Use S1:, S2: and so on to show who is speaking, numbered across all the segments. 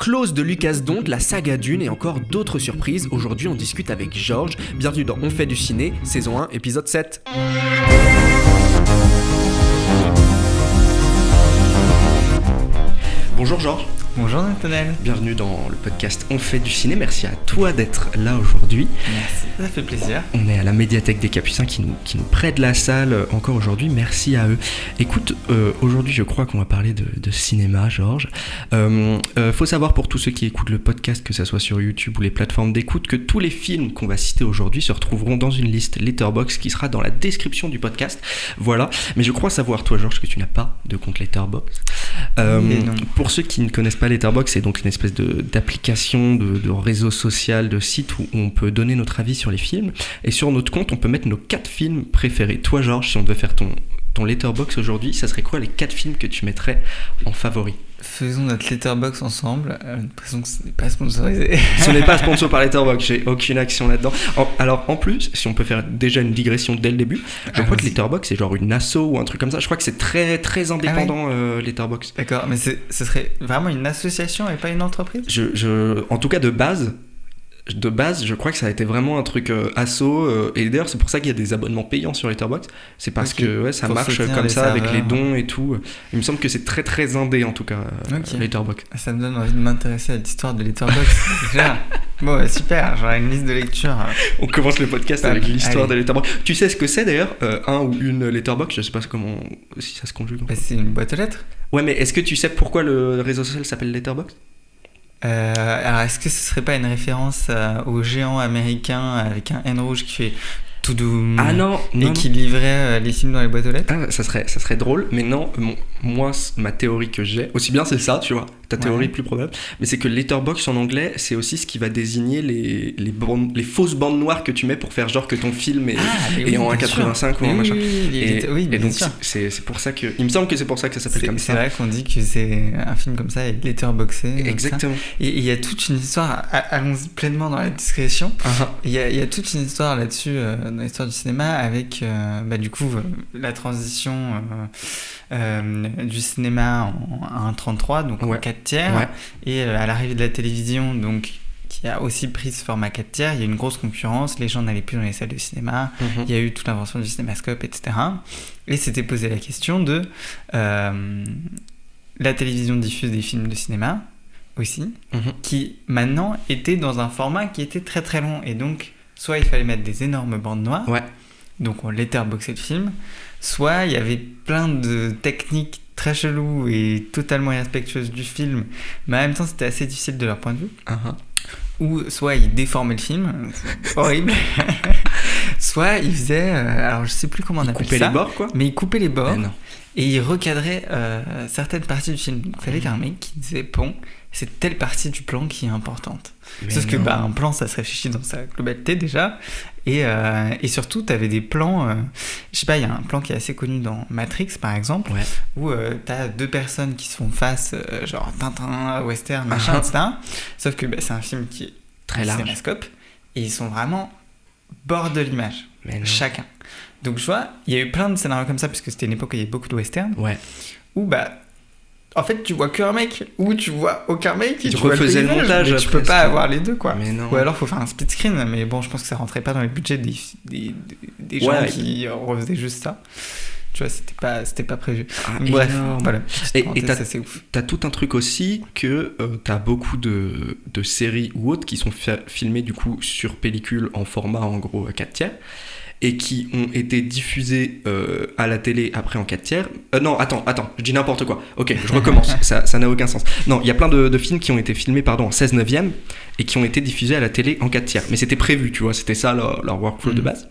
S1: Close de Lucas Dont, la saga Dune et encore d'autres surprises. Aujourd'hui, on discute avec Georges. Bienvenue dans On fait du ciné, saison 1, épisode 7. Bonjour Georges.
S2: Bonjour Nathanaël.
S1: Bienvenue dans le podcast On fait du ciné. Merci à toi d'être là aujourd'hui.
S2: Merci, ça fait plaisir.
S1: On est à la médiathèque des Capucins qui nous prête la salle encore aujourd'hui. Merci à eux. Écoute, aujourd'hui je crois qu'on va parler de cinéma, Georges. Faut savoir pour tous ceux qui écoutent le podcast, que ça soit sur YouTube ou les plateformes d'écoute, que tous les films qu'on va citer aujourd'hui se retrouveront dans une liste Letterboxd qui sera dans la description du podcast. Voilà. Mais je crois savoir, toi Georges, que tu n'as pas de compte Letterboxd. Pour ceux qui ne connaissent pas Letterboxd, c'est donc une espèce d'application, de réseau social, de site où on peut donner notre avis sur les films. Et sur notre compte, on peut mettre nos 4 films préférés. Toi, Georges, si on devait faire ton Letterboxd aujourd'hui, ça serait quoi les 4 films que tu mettrais en favori ?
S2: Faisons notre Letterboxd ensemble. L'impression que ce n'est pas sponsorisé.
S1: Ce n'est pas sponsor par Letterboxd, j'ai aucune action là-dedans. Alors en plus, si on peut faire déjà une digression dès le début, je crois que Letterboxd c'est genre une asso ou un truc comme ça. Je crois que c'est très très indépendant, Letterboxd.
S2: D'accord, mais ce serait vraiment une association et pas une entreprise ?
S1: En tout cas de base, je crois que ça a été vraiment un truc asso. Et d'ailleurs, c'est pour ça qu'il y a des abonnements payants sur Letterboxd. C'est parce que ça marche comme ça serveurs, avec les dons et tout. Il me semble que c'est très très indé en tout cas, Letterboxd.
S2: Ça me donne envie de m'intéresser à l'histoire de Letterboxd. Bon, super, j'aurai une liste de lecture.
S1: On commence le podcast avec l'histoire de Letterboxd. Tu sais ce que c'est d'ailleurs, un ou une Letterboxd ? Je sais pas si ça se conjugue.
S2: C'est une boîte aux lettres.
S1: Ouais, mais est-ce que tu sais pourquoi le réseau social s'appelle Letterboxd ?
S2: Alors, est-ce que ce serait pas une référence au géant américain avec un N rouge qui fait tout doux qui livrait les films dans les boîtes aux lettres ?
S1: Ça serait drôle, mais non, moi, ma théorie que j'ai, aussi bien c'est ça, tu vois, ta théorie est plus probable, mais c'est que Letterboxd en anglais, c'est aussi ce qui va désigner les fausses bandes noires que tu mets pour faire genre que ton film est en 1,85 ou en machin. Et donc c'est pour ça que, il me semble que c'est pour ça que ça s'appelle comme ça.
S2: C'est vrai qu'on dit que c'est un film comme ça, avec Letterboxdé.
S1: Exactement.
S2: Et il y a toute une histoire, allons-y pleinement dans la discrétion, il y a toute une histoire là-dessus, dans l'histoire du cinéma, avec du coup la transition du cinéma en 1:33, donc en 4/3, et à l'arrivée de la télévision, donc qui a aussi pris ce format 4/3, il y a eu une grosse concurrence, les gens n'allaient plus dans les salles de cinéma, il y a eu toute l'invention du cinémascope, etc. Et s'était posé la question de la télévision diffuse des films de cinéma aussi, qui maintenant était dans un format qui était très très long, et donc soit il fallait mettre des énormes bandes noires, donc on letterboxait le film, soit il y avait plein de techniques très cheloues et totalement irrespectueuses du film, mais en même temps c'était assez difficile de leur point de vue, ou soit ils déformaient le film, horrible, soit ils faisaient, alors je sais plus comment on appelle ça,
S1: les bords, quoi.
S2: Mais ils coupaient les bords, et ils recadraient certaines parties du film. Donc il fallait qu'un mec qui disait bon, c'est telle partie du plan qui est importante. Sauf que un plan, ça se réfléchit dans sa globalité déjà, et surtout t'avais des plans, je sais pas, il y a un plan qui est assez connu dans Matrix par exemple, où t'as 2 personnes qui se font face, genre Tintin, western, machin, etc. Sauf que c'est un film qui est très large, cinémascope, et ils sont vraiment bord de l'image, chacun. Donc je vois, il y a eu plein de scénarios comme ça, parce que c'était une époque où il y avait beaucoup de western, où en fait, tu vois qu'un mec, ou tu vois aucun mec, et tu refaisais le montage, mais tu peux pas avoir les deux, quoi. Ou alors, faut faire un split screen, mais bon, je pense que ça rentrait pas dans les budgets des gens qui refaisaient juste ça. Tu vois, c'était pas prévu. Bref, voilà.
S1: Et t'as tout un truc aussi que t'as beaucoup de séries ou autres qui sont filmées du coup sur pellicule en format en gros 4/3. Et qui ont été diffusés à la télé après en 4/3. Non, attends, je dis n'importe quoi. Ok, je recommence, ça n'a aucun sens. Non, il y a plein de films qui ont été filmés en 16/9 et qui ont été diffusés à la télé en 4/3. Mais c'était prévu, tu vois, c'était ça leur workflow de base.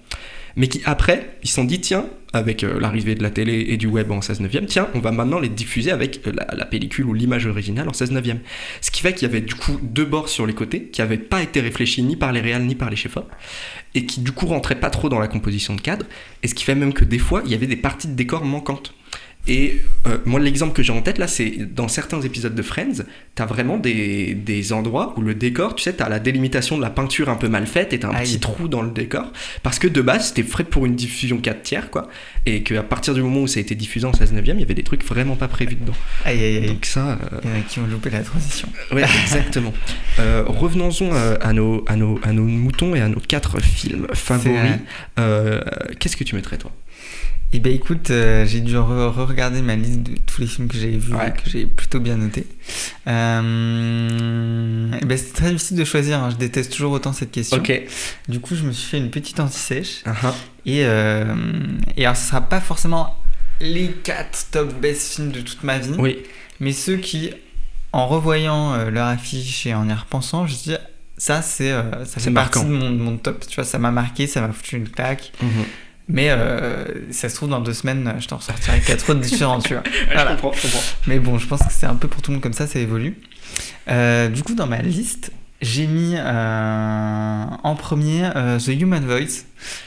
S1: Mais qui après, ils se sont dit, tiens, avec l'arrivée de la télé et du web en 16/9, tiens, on va maintenant les diffuser avec la pellicule ou l'image originale en 16/9. Ce qui fait qu'il y avait du coup 2 bords sur les côtés qui n'avaient pas été réfléchis ni par les réals ni par les chefs-op, et qui du coup rentraient pas trop dans la composition de cadre, et ce qui fait même que des fois, il y avait des parties de décor manquantes. Et moi, l'exemple que j'ai en tête là, c'est dans certains épisodes de Friends, t'as vraiment des endroits où le décor, tu sais, t'as la délimitation de la peinture un peu mal faite et t'as un petit trou dans le décor. Parce que de base, c'était fait pour une diffusion 4/3, quoi. Et qu'à partir du moment où ça a été diffusé en 16/9, il y avait des trucs vraiment pas prévus dedans. Donc ça.
S2: Il y en a qui ont loupé la transition.
S1: Ouais, exactement. Revenons-en à nos moutons et à nos 4 films favoris. Qu'est-ce que tu mettrais, toi ?
S2: Eh ben écoute, j'ai dû re-regarder ma liste de tous les films que j'avais vus et que j'ai plutôt bien noté. Eh ben c'est très difficile de choisir, hein. Je déteste toujours autant cette question.
S1: Ok.
S2: Du coup, je me suis fait une petite anti-sèche.
S1: Uh-huh.
S2: Et alors, ce sera pas forcément les 4 top best films de toute ma vie, mais ceux qui, en revoyant leur affiche et en y repensant, je me dis ça fait partie de mon top. Tu vois, ça m'a marqué, ça m'a foutu une claque. Mm-hmm. Mais ça se trouve, dans 2 semaines, je t'en ressortirai 4 autres différents, tu vois. Voilà. Je comprends. Mais bon, je pense que c'est un peu pour tout le monde comme ça évolue. Du coup, dans ma liste, j'ai mis en premier The Human Voice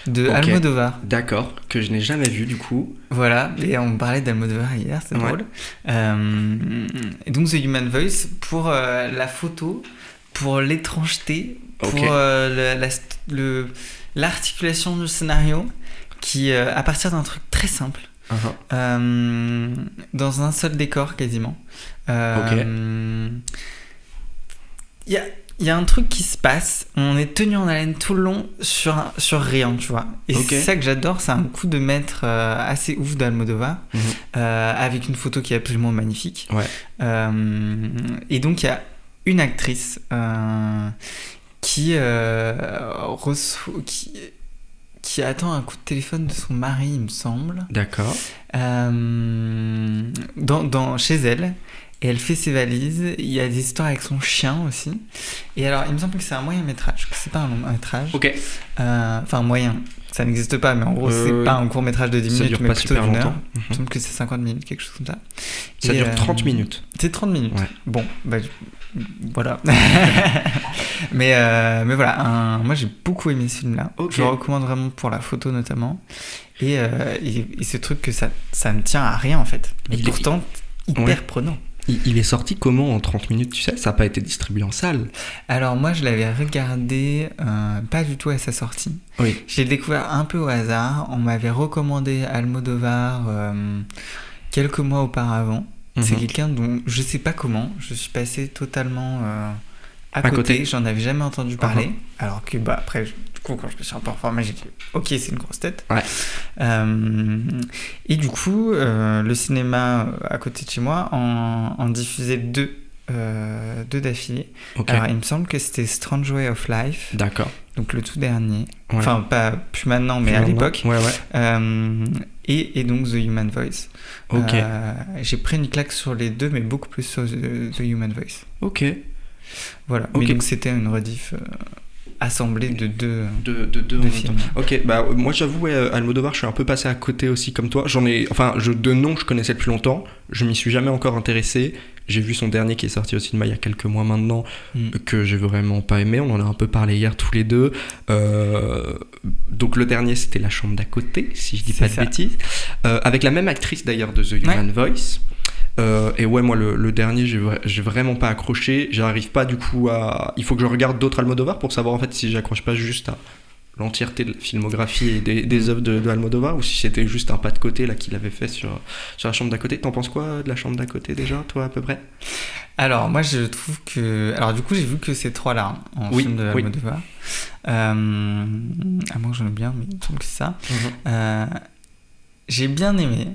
S2: de Almodovar.
S1: D'accord, que je n'ai jamais vu du coup.
S2: Voilà, et on parlait d'Almodovar hier, c'est drôle. Et donc The Human Voice, pour la photo, pour l'étrangeté, pour l'articulation du scénario, qui, à partir d'un truc très simple, dans un seul décor quasiment, il y a un truc qui se passe, on est tenu en haleine tout le long sur rien, tu vois. Et c'est ça que j'adore, c'est un coup de maître assez ouf d'Almodovar, avec une photo qui est absolument magnifique. Et donc il y a une actrice qui attend un coup de téléphone de son mari, il me semble.
S1: D'accord.
S2: Chez elle. Et elle fait ses valises. Il y a des histoires avec son chien aussi. Et alors, il me semble que c'est un moyen métrage, que c'est pas un long métrage.
S1: Ok.
S2: Enfin, moyen. Ça n'existe pas, mais en gros, c'est pas un court métrage de 10 minutes, mais plutôt d'une heure. Il me semble que c'est 50 minutes, quelque chose comme ça.
S1: Ça dure 30 minutes.
S2: C'est 30 minutes. Ouais. Bon, bah, voilà. mais voilà, moi j'ai beaucoup aimé ce film-là. Je le recommande vraiment pour la photo notamment. Et ce truc que ça ne tient à rien en fait. Mais pourtant, hyper prenant.
S1: Il est sorti comment en 30 minutes, tu sais ? Ça n'a pas été distribué en salle.
S2: Alors moi je l'avais regardé pas du tout à sa sortie.
S1: Oui.
S2: Je l'ai découvert un peu au hasard. On m'avait recommandé Almodovar quelques mois auparavant. C'est quelqu'un dont je sais pas comment je suis passé totalement à côté. J'en avais jamais entendu parler. Alors que après, du coup, quand je me suis un peu informé, j'ai dit ok, c'est une grosse tête.
S1: Ouais.
S2: Et du coup, le cinéma à côté de chez moi en diffusait 2 d'affilée. Alors il me semble que c'était Strange Way of Life.
S1: D'accord.
S2: Donc le tout dernier. Enfin pas plus maintenant, mais à l'époque. Et donc The Human Voice. J'ai pris une claque sur les 2, mais beaucoup plus sur The Human Voice. Voilà. Mais donc c'était une rediff assemblée de deux films.
S1: Bah moi j'avoue, Almodovar, je suis un peu passé à côté aussi comme toi. De nom, je connaissais depuis longtemps. Je m'y suis jamais encore intéressé. J'ai vu son dernier qui est sorti au cinéma il y a quelques mois maintenant, que j'ai vraiment pas aimé. On en a un peu parlé hier tous les deux. Donc le dernier, c'était La chambre d'à côté, si je dis pas de bêtises. Avec la même actrice d'ailleurs de The Human Voice. Et moi le dernier, j'ai vraiment pas accroché. J'arrive pas du coup à... Il faut que je regarde d'autres Almodovar pour savoir en fait si j'accroche pas juste à l'entièreté de la filmographie et des œuvres de Almodovar, ou si c'était juste un pas de côté là qu'il avait fait sur La chambre d'à côté. T'en penses quoi de La chambre d'à côté déjà, toi, à peu près ?
S2: Alors moi je trouve que... Alors du coup j'ai vu que ces 3-là en film de Almodovar. À moins que j'en ai bien, mais il me semble que c'est ça. J'ai bien aimé.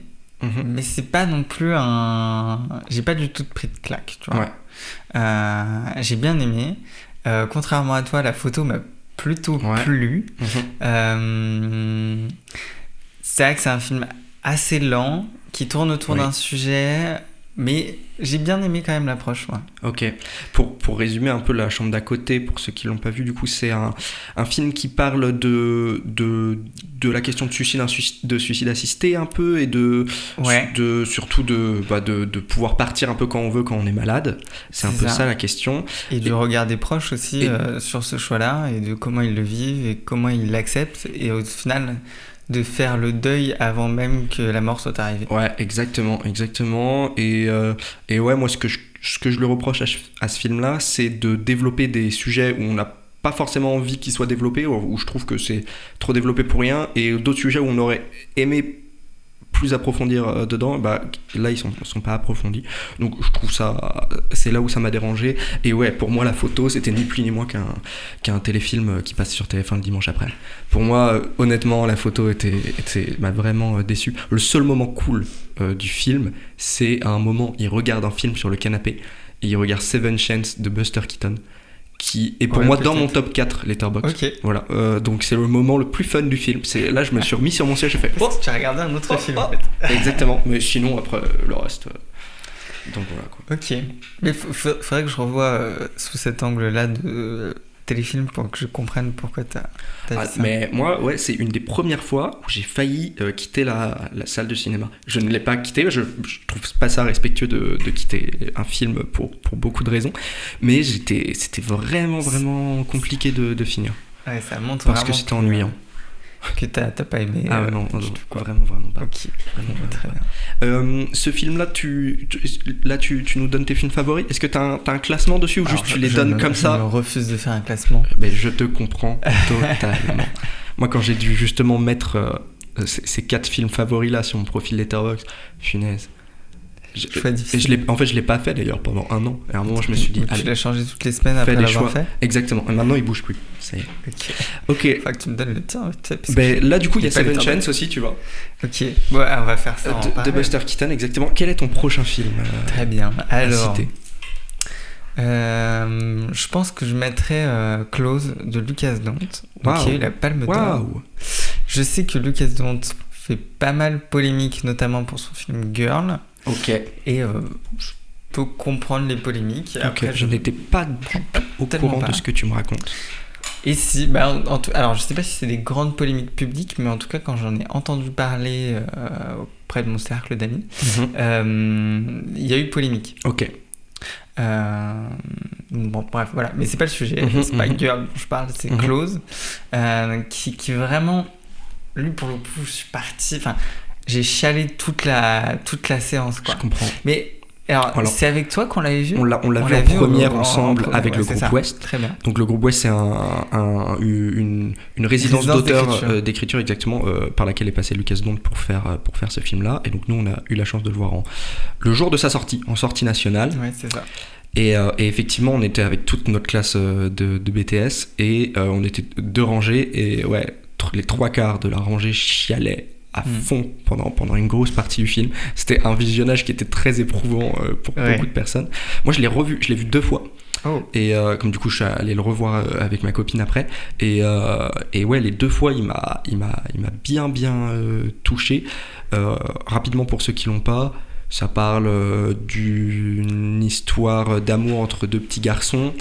S2: Mais c'est pas non plus j'ai pas du tout pris de claque, tu vois. J'ai bien aimé. Contrairement à toi, la photo m'a plutôt plu. C'est vrai que c'est un film assez lent qui tourne autour d'un sujet, mais j'ai bien aimé quand même l'approche.
S1: Pour résumer un peu La chambre d'à côté, pour ceux qui l'ont pas vu, du coup c'est un film qui parle de la question de suicide assisté un peu, et surtout de pouvoir partir un peu quand on veut, quand on est malade. C'est un peu ça la question.
S2: Et du regard des proches aussi sur ce choix-là, et de comment ils le vivent et comment ils l'acceptent, et au final de faire le deuil avant même que la mort soit arrivée.
S1: Ouais, exactement. Et ouais, moi, ce que je lui reproche à ce film-là, c'est de développer des sujets où on n'a pas forcément envie qu'ils soient développés, où je trouve que c'est trop développé pour rien, et d'autres sujets où on aurait aimé plus approfondir dedans, bah là ils sont pas approfondis, donc je trouve ça, c'est là où ça m'a dérangé. Et ouais, pour moi la photo c'était ni plus ni moins qu'un téléfilm qui passe sur TF1 le dimanche après. Pour moi honnêtement la photo m'a vraiment déçu. Le seul moment cool du film, c'est à un moment il regarde un film sur le canapé et il regarde Seven Chance de Buster Keaton, qui est pour moi dans mon top 4 Letterboxd.
S2: Ok.
S1: Voilà, donc c'est le moment le plus fun du film. Là je me suis remis sur mon siège, j'ai fait
S2: Parce que tu as regardé un autre film en fait.
S1: Exactement, mais sinon après le reste, donc voilà quoi.
S2: Ok, mais faudrait que je revoie sous cet angle-là de téléfilm pour que je comprenne pourquoi t'as dit ça.
S1: Mais moi, ouais, c'est une des premières fois où j'ai failli quitter la salle de cinéma. Je ne l'ai pas quitté, je trouve pas ça respectueux de quitter un film pour beaucoup de raisons, mais c'était vraiment compliqué de finir.
S2: Ouais, ça montre
S1: parce
S2: vraiment
S1: que c'était ennuyant.
S2: Que t'as pas aimé.
S1: Non, vraiment pas.
S2: Ok, très bien.
S1: Ce film-là, tu nous donnes tes films favoris. Est-ce que t'as un classement dessus ou
S2: Alors,
S1: juste tu les donnes comme ça?
S2: Je refuse de faire un classement.
S1: Mais je te comprends totalement. Moi, quand j'ai dû justement mettre ces 4 films favoris-là sur mon profil Letterboxd, punaise. En fait, je l'ai pas fait d'ailleurs pendant un an. Et à un moment, je me suis dit,
S2: tu l'as changé toutes les semaines après l'avoir fait.
S1: Exactement. Et maintenant, il bouge plus. Ça y est. Ok.
S2: Faut que tu me donnes le tien.
S1: Là, du coup, il y a Seven Chance aussi, tu vois.
S2: Ok. Ouais, on va faire ça.
S1: De Buster Keaton, exactement. Quel est ton prochain film
S2: Très bien. Alors,
S1: à citer?
S2: Je pense que je mettrais Close de Lucas Dont, qui a eu la Palme d'Or. Je sais que Lucas Dont fait pas mal polémique, notamment pour son film Girl.
S1: Ok.
S2: Et je peux comprendre les polémiques.
S1: Après, je n'étais pas du tout au courant de ce que tu me racontes.
S2: Et si, alors je sais pas si c'est des grandes polémiques publiques, mais en tout cas quand j'en ai entendu parler auprès de mon cercle d'amis, il y a eu polémique.
S1: Ok.
S2: Bon, bref, voilà, mais c'est pas le sujet. C'est pas Girl dont je parle, c'est Close, qui vraiment, lui pour le coup, je suis parti. Enfin, j'ai chialé toute la séance, quoi.
S1: Je comprends.
S2: Mais alors, c'est avec toi qu'on l'avait vu?
S1: On l'a vu en première ensemble avec le groupe Ouest.
S2: Très bien.
S1: Donc le groupe Ouest, c'est une résidence d'auteur d'écriture exactement par laquelle est passé Lucas Dont pour faire ce film-là. Et donc nous, on a eu la chance de le voir le jour de sa sortie, en sortie nationale.
S2: Ouais, c'est ça.
S1: Et effectivement, on était avec toute notre classe de BTS et on était 2 rangées et ouais, les 3/4 de la rangée chialaient à fond pendant une grosse partie du film. C'était un visionnage qui était très éprouvant pour beaucoup de personnes. Moi, je l'ai vu 2 fois.
S2: Oh.
S1: Et comme du coup, je suis allé le revoir avec ma copine après. Et ouais, les 2 fois, il m'a bien touché. Rapidement, pour ceux qui l'ont pas, ça parle d'une histoire d'amour entre 2 petits garçons.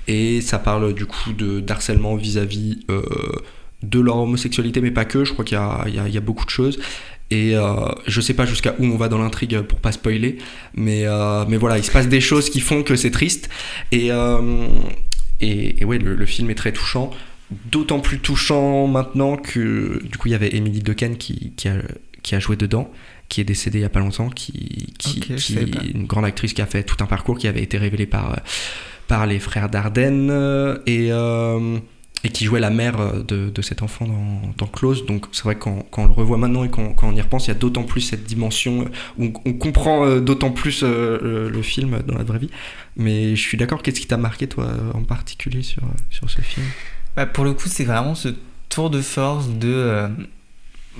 S1: Et ça parle du coup d'harcèlement vis-à-vis de leur homosexualité, mais pas que. Je crois qu'il y a beaucoup de choses. Et je sais pas jusqu'à où on va dans l'intrigue pour pas spoiler, mais voilà, il se passe des choses qui font que c'est triste. Et ouais, le film est très touchant. D'autant plus touchant maintenant que du coup il y avait Emily Dequesne qui a joué dedans, qui est décédée il y a pas longtemps, qui est une grande actrice qui a fait tout un parcours qui avait été révélé par les frères Dardenne et qui jouait la mère de cet enfant dans Close. Donc c'est vrai que quand on le revoit maintenant et quand on y repense, il y a d'autant plus cette dimension où on comprend d'autant plus le film dans la vraie vie. Mais je suis d'accord. Qu'est-ce qui t'a marqué toi en particulier sur ce film?
S2: Pour le coup, c'est vraiment ce tour de force de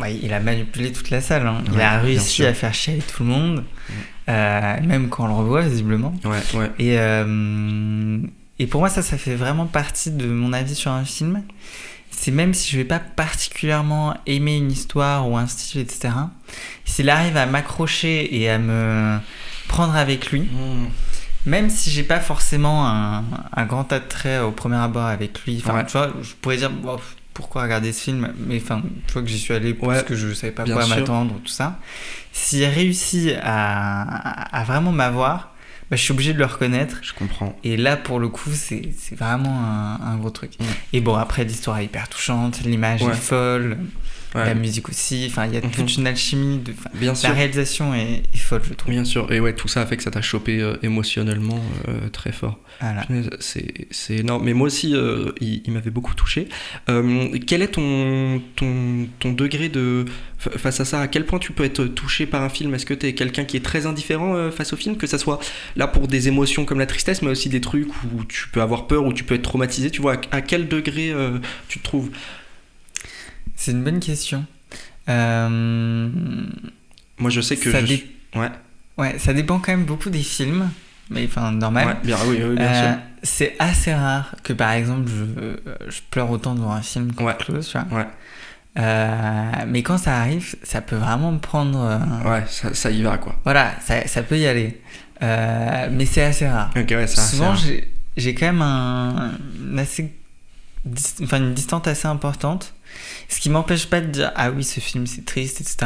S2: il a manipulé toute la salle, hein. Il a réussi à faire chialer tout le monde, même quand on le revoit visiblement. Et pour moi, ça fait vraiment partie de mon avis sur un film. C'est même si je vais pas particulièrement aimer une histoire ou un style, etc., s'il arrive à m'accrocher et à me prendre avec lui, même si j'ai pas forcément un grand attrait au premier abord avec lui, tu vois, je pourrais dire pourquoi regarder ce film, mais enfin, tu vois que j'y suis allé parce que je savais pas quoi m'attendre, tout ça. S'il réussit à vraiment m'avoir, je suis obligé de le reconnaître.
S1: Je comprends.
S2: Et là, pour le coup, c'est vraiment un gros truc. Et bon, après, l'histoire est hyper touchante, l'image est folle. La musique aussi, enfin il y a toute une alchimie
S1: Bien sûr.
S2: La réalisation est folle, je trouve.
S1: Bien sûr, et ouais, tout ça a fait que ça t'a chopé émotionnellement très fort.
S2: Voilà.
S1: C'est énorme, mais moi aussi il m'avait beaucoup touché. Quel est ton degré face à ça? À quel point tu peux être touché par un film? Est-ce que t'es quelqu'un qui est très indifférent face au film, que ça soit là pour des émotions comme la tristesse, mais aussi des trucs où tu peux avoir peur, où tu peux être traumatisé, tu vois, à quel degré tu te trouves?
S2: C'est une bonne question.
S1: Moi je sais que
S2: Ouais, ça dépend quand même beaucoup des films, mais enfin normal.
S1: Ouais, bien sûr.
S2: C'est assez rare que par exemple je pleure autant devant un film close, tu vois.
S1: Ouais.
S2: Mais quand ça arrive, ça peut vraiment me prendre.
S1: Ouais, ça y va quoi.
S2: Voilà, ça peut y aller. Mais c'est assez rare.
S1: Ok, ouais, c'est
S2: souvent
S1: assez rare.
S2: j'ai quand même une distance assez importante. Ce qui m'empêche pas de dire ah oui ce film c'est triste, etc.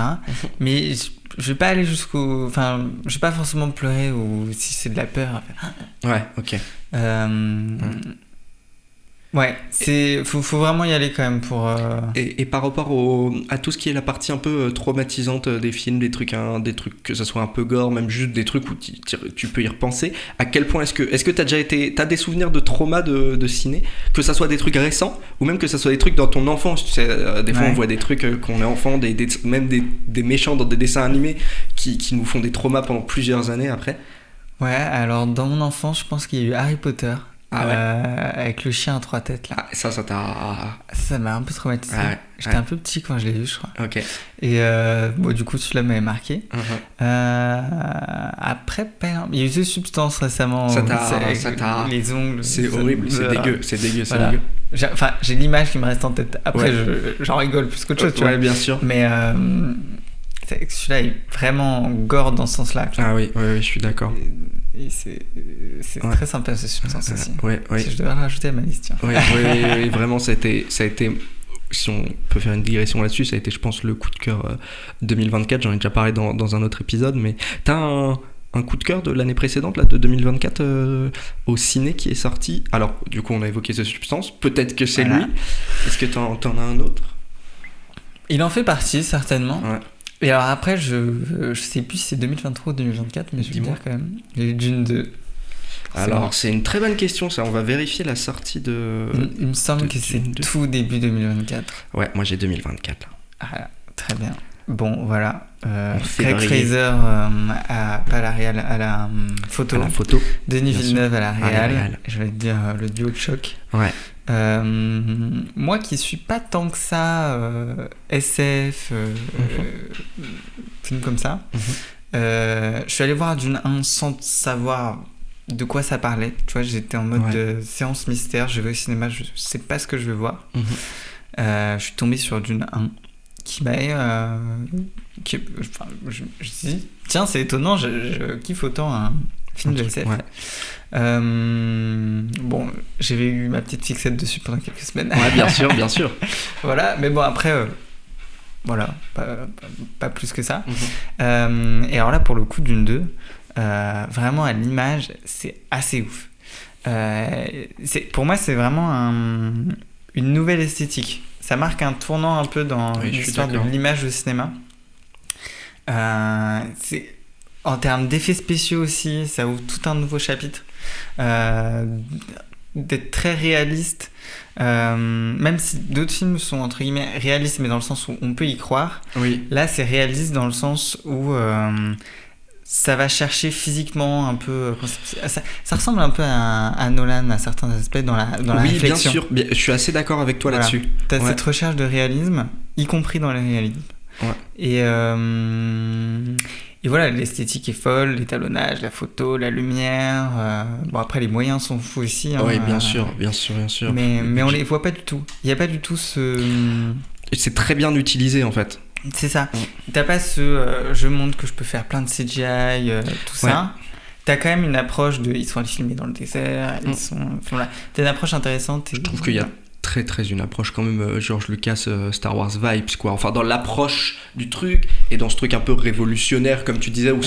S2: Mais je vais pas aller jusqu'au, enfin je vais pas forcément pleurer, ou si c'est de la peur.
S1: Ouais, ok.
S2: Ouais, faut vraiment y aller quand même pour.
S1: Et par rapport à tout ce qui est la partie un peu traumatisante des films, des trucs que ça soit un peu gore, même juste des trucs où tu peux y repenser, à quel point est-ce que t'as des souvenirs de trauma de ciné, que ça soit des trucs récents ou même que ça soit des trucs dans ton enfance, tu sais, des fois on voit des trucs qu'on est enfant, même des méchants dans des dessins animés qui nous font des traumas pendant plusieurs années après.
S2: Ouais, alors dans mon enfance, je pense qu'il y a eu Harry Potter.
S1: Ah ouais.
S2: Avec le chien à 3 têtes là.
S1: Ah,
S2: Ça m'a un peu traumatisé.
S1: Ouais,
S2: J'étais un peu petit quand je l'ai vu, je crois.
S1: Ok.
S2: Et bon, du coup, celui-là m'avait marqué. Après, il y a eu The Substance récemment. Les ongles.
S1: C'est horrible, c'est dégueu.
S2: J'ai l'image qui me reste en tête. Après, j'en rigole plus qu'autre chose, tu vois.
S1: Ouais, bien sûr.
S2: Mais celui-là est vraiment gore dans ce sens-là.
S1: Ah oui, je suis d'accord.
S2: Et c'est très sympa ce Substance aussi. Si je devais le rajouter à ma liste. Tiens.
S1: Oui, vraiment, ça a été, si on peut faire une digression là-dessus, ça a été, je pense, le coup de cœur 2024. J'en ai déjà parlé dans un autre épisode, mais t'as un coup de cœur de l'année précédente, là, de 2024, au ciné qui est sorti. Alors, du coup, on a évoqué ce Substance. Peut-être que c'est lui. Est-ce que t'en as un autre?
S2: Il en fait partie, certainement.
S1: Ouais.
S2: Et alors après, je sais plus si c'est 2023 ou 2024, mais je vais dire quand même. Les Dune 2.
S1: Alors, c'est une très bonne question, ça. On va vérifier la sortie de.
S2: Il me semble que c'est tout début 2024.
S1: Ouais, moi j'ai 2024.
S2: Ah, très bien. Bon, voilà. Craig Fraser à la photo. Denis Villeneuve à la réal. Je vais te dire le duo de choc.
S1: Ouais.
S2: Moi qui suis pas tant que ça SF, film comme ça, je suis allé voir Dune 1 sans savoir de quoi ça parlait. Tu vois, j'étais en mode de séance mystère, je vais au cinéma, je sais pas ce que je vais voir. Je suis tombé sur Dune 1 qui m'a je me suis dit tiens, c'est étonnant, je kiffe autant un film de SF. Bon, j'avais eu ma petite fixette dessus pendant quelques semaines.
S1: Ouais, bien sûr.
S2: Voilà, mais bon, après, voilà, pas plus que ça. Et alors là, pour le coup, Dune 2, vraiment à l'image, c'est assez ouf. Pour moi, c'est vraiment une nouvelle esthétique. Ça marque un tournant un peu dans l'histoire de l'image au cinéma. En termes d'effets spéciaux aussi, ça ouvre tout un nouveau chapitre. D'être très réaliste, même si d'autres films sont entre guillemets réalistes, mais dans le sens où on peut y croire. Là, c'est réaliste dans le sens où ça va chercher physiquement un peu. Ça ressemble un peu à Nolan à certains aspects dans la réflexion.
S1: Bien sûr, je suis assez d'accord avec toi là-dessus.
S2: T'as cette recherche de réalisme, y compris dans le réalisme. Et voilà, l'esthétique est folle, l'étalonnage, la photo, la lumière. Bon, après, les moyens sont fous aussi.
S1: Oui, bien sûr.
S2: Mais on les voit pas du tout. Il n'y a pas du tout ce.
S1: Et c'est très bien utilisé en fait.
S2: C'est ça. T'as pas ce je montre que je peux faire plein de CGI, tout ça. T'as quand même une approche de. Ils sont allés filmer dans le désert. Voilà. T'as une approche intéressante.
S1: Je trouve qu'il y a très une approche quand même George Lucas Star Wars vibes quoi, enfin dans l'approche du truc et dans ce truc un peu révolutionnaire comme tu disais où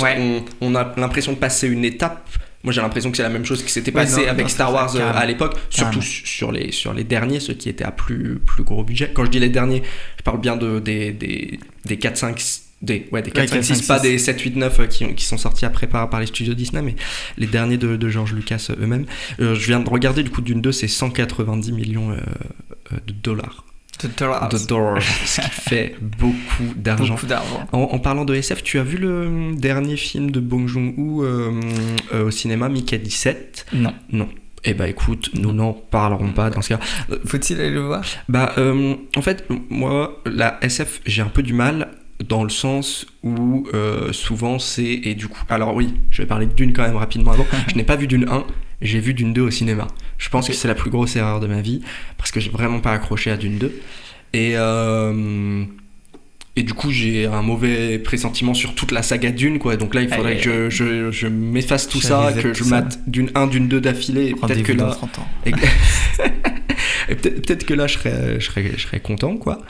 S1: on a l'impression de passer une étape. Moi j'ai l'impression que c'est la même chose qui s'était passé avec Star Wars à l'époque, surtout sur les derniers, ceux qui étaient à plus gros budget. Quand je dis les derniers, je parle bien des 4, 5, des 4, 5, 6, pas des 7, 8, 9 qui sont sortis après par les studios Disney, mais les derniers de George Lucas eux-mêmes. Je viens de regarder, du coup, Dune 2, c'est 190 millions de dollars.
S2: De dollars.
S1: Ce qui fait beaucoup d'argent. En parlant de SF, tu as vu le dernier film de Bong Joon-ho au cinéma, Mickey 17 ?
S2: Non.
S1: Eh bah écoute, nous n'en parlerons pas dans ce cas.
S2: Faut-il aller le voir ?
S1: En fait, moi, la SF, j'ai un peu du mal dans le sens où souvent c'est... Et du coup, alors oui, je vais parler de Dune quand même rapidement avant. Je n'ai pas vu Dune 1, j'ai vu Dune 2 au cinéma. Je pense que c'est la plus grosse erreur de ma vie, parce que j'ai vraiment pas accroché à Dune 2. Et du coup, j'ai un mauvais pressentiment sur toute la saga Dune, quoi. Donc là, il faudrait que je m'efface tout ça, que je mate Dune 1, Dune 2 d'affilée. Et peut-être que là...
S2: 30 ans.
S1: Et peut-être que là, je serais content, quoi.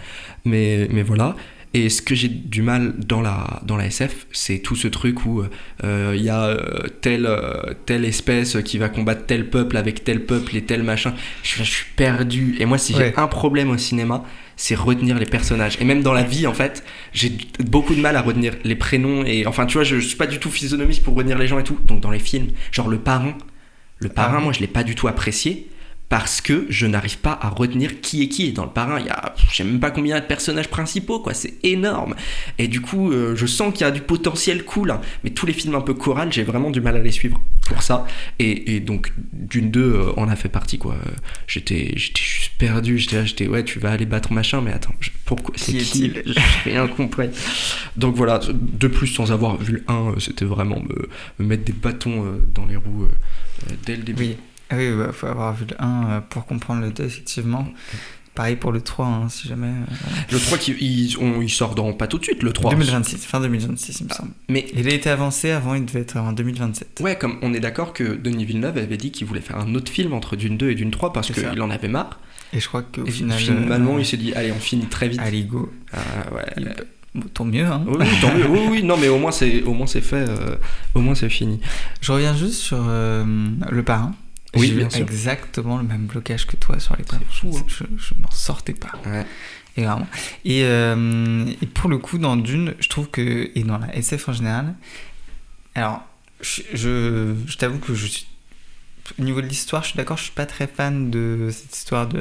S1: Mais voilà. Et ce que j'ai du mal dans la SF, c'est tout ce truc où y a telle espèce qui va combattre tel peuple avec tel peuple et tel machin. Je suis perdu. Et moi, si j'ai un problème au cinéma, c'est retenir les personnages. Et même dans la vie, en fait, j'ai beaucoup de mal à retenir les prénoms. Et enfin, tu vois, je suis pas du tout physionomiste pour retenir les gens et tout. Donc dans les films, genre Le Parrain, moi, je l'ai pas du tout apprécié. Parce que je n'arrive pas à retenir qui est qui. Dans Le Parrain, il y a, je sais même pas combien de personnages principaux, quoi. C'est énorme. Et du coup, je sens qu'il y a du potentiel cool, hein. Mais tous les films un peu chorales, j'ai vraiment du mal à les suivre pour ça. Et donc, Dune 2 en a fait partie, quoi. J'étais juste perdu. J'étais ouais, tu vas aller battre machin, mais attends, pourquoi c'est qui j'ai rien compris. Donc voilà, de plus, sans avoir vu le 1, c'était vraiment me mettre des bâtons dans les roues dès le début.
S2: Oui. Oui, faut avoir vu le 1 pour comprendre le 2, effectivement. Pareil pour le 3, hein, si jamais...
S1: Le 3, il sort pas tout de suite, le 3.
S2: 2026, fin 2026, il me semble. Mais il a été avancé avant, il devait être en 2027.
S1: Ouais, comme on est d'accord que Denis Villeneuve avait dit qu'il voulait faire un autre film entre Dune 2 et Dune 3 parce qu'il en avait marre.
S2: Et je crois qu'au final...
S1: Finalement, il s'est dit, allez, on finit très vite.
S2: Allez, go.
S1: Ouais.
S2: Tant mieux, hein.
S1: Oui, tant mieux. Oui, non, mais au moins c'est fait, au moins c'est fini.
S2: Je reviens juste sur Le Parrain.
S1: Oui,
S2: j'ai eu
S1: bien sûr.
S2: exactement le même blocage que toi sur les prénoms. Je m'en sortais pas.
S1: Ouais.
S2: Et vraiment. Et pour le coup, dans Dune, je trouve que, et dans la SF en général, alors, je t'avoue que je suis, au niveau de l'histoire, je suis d'accord, je suis pas très fan de cette histoire de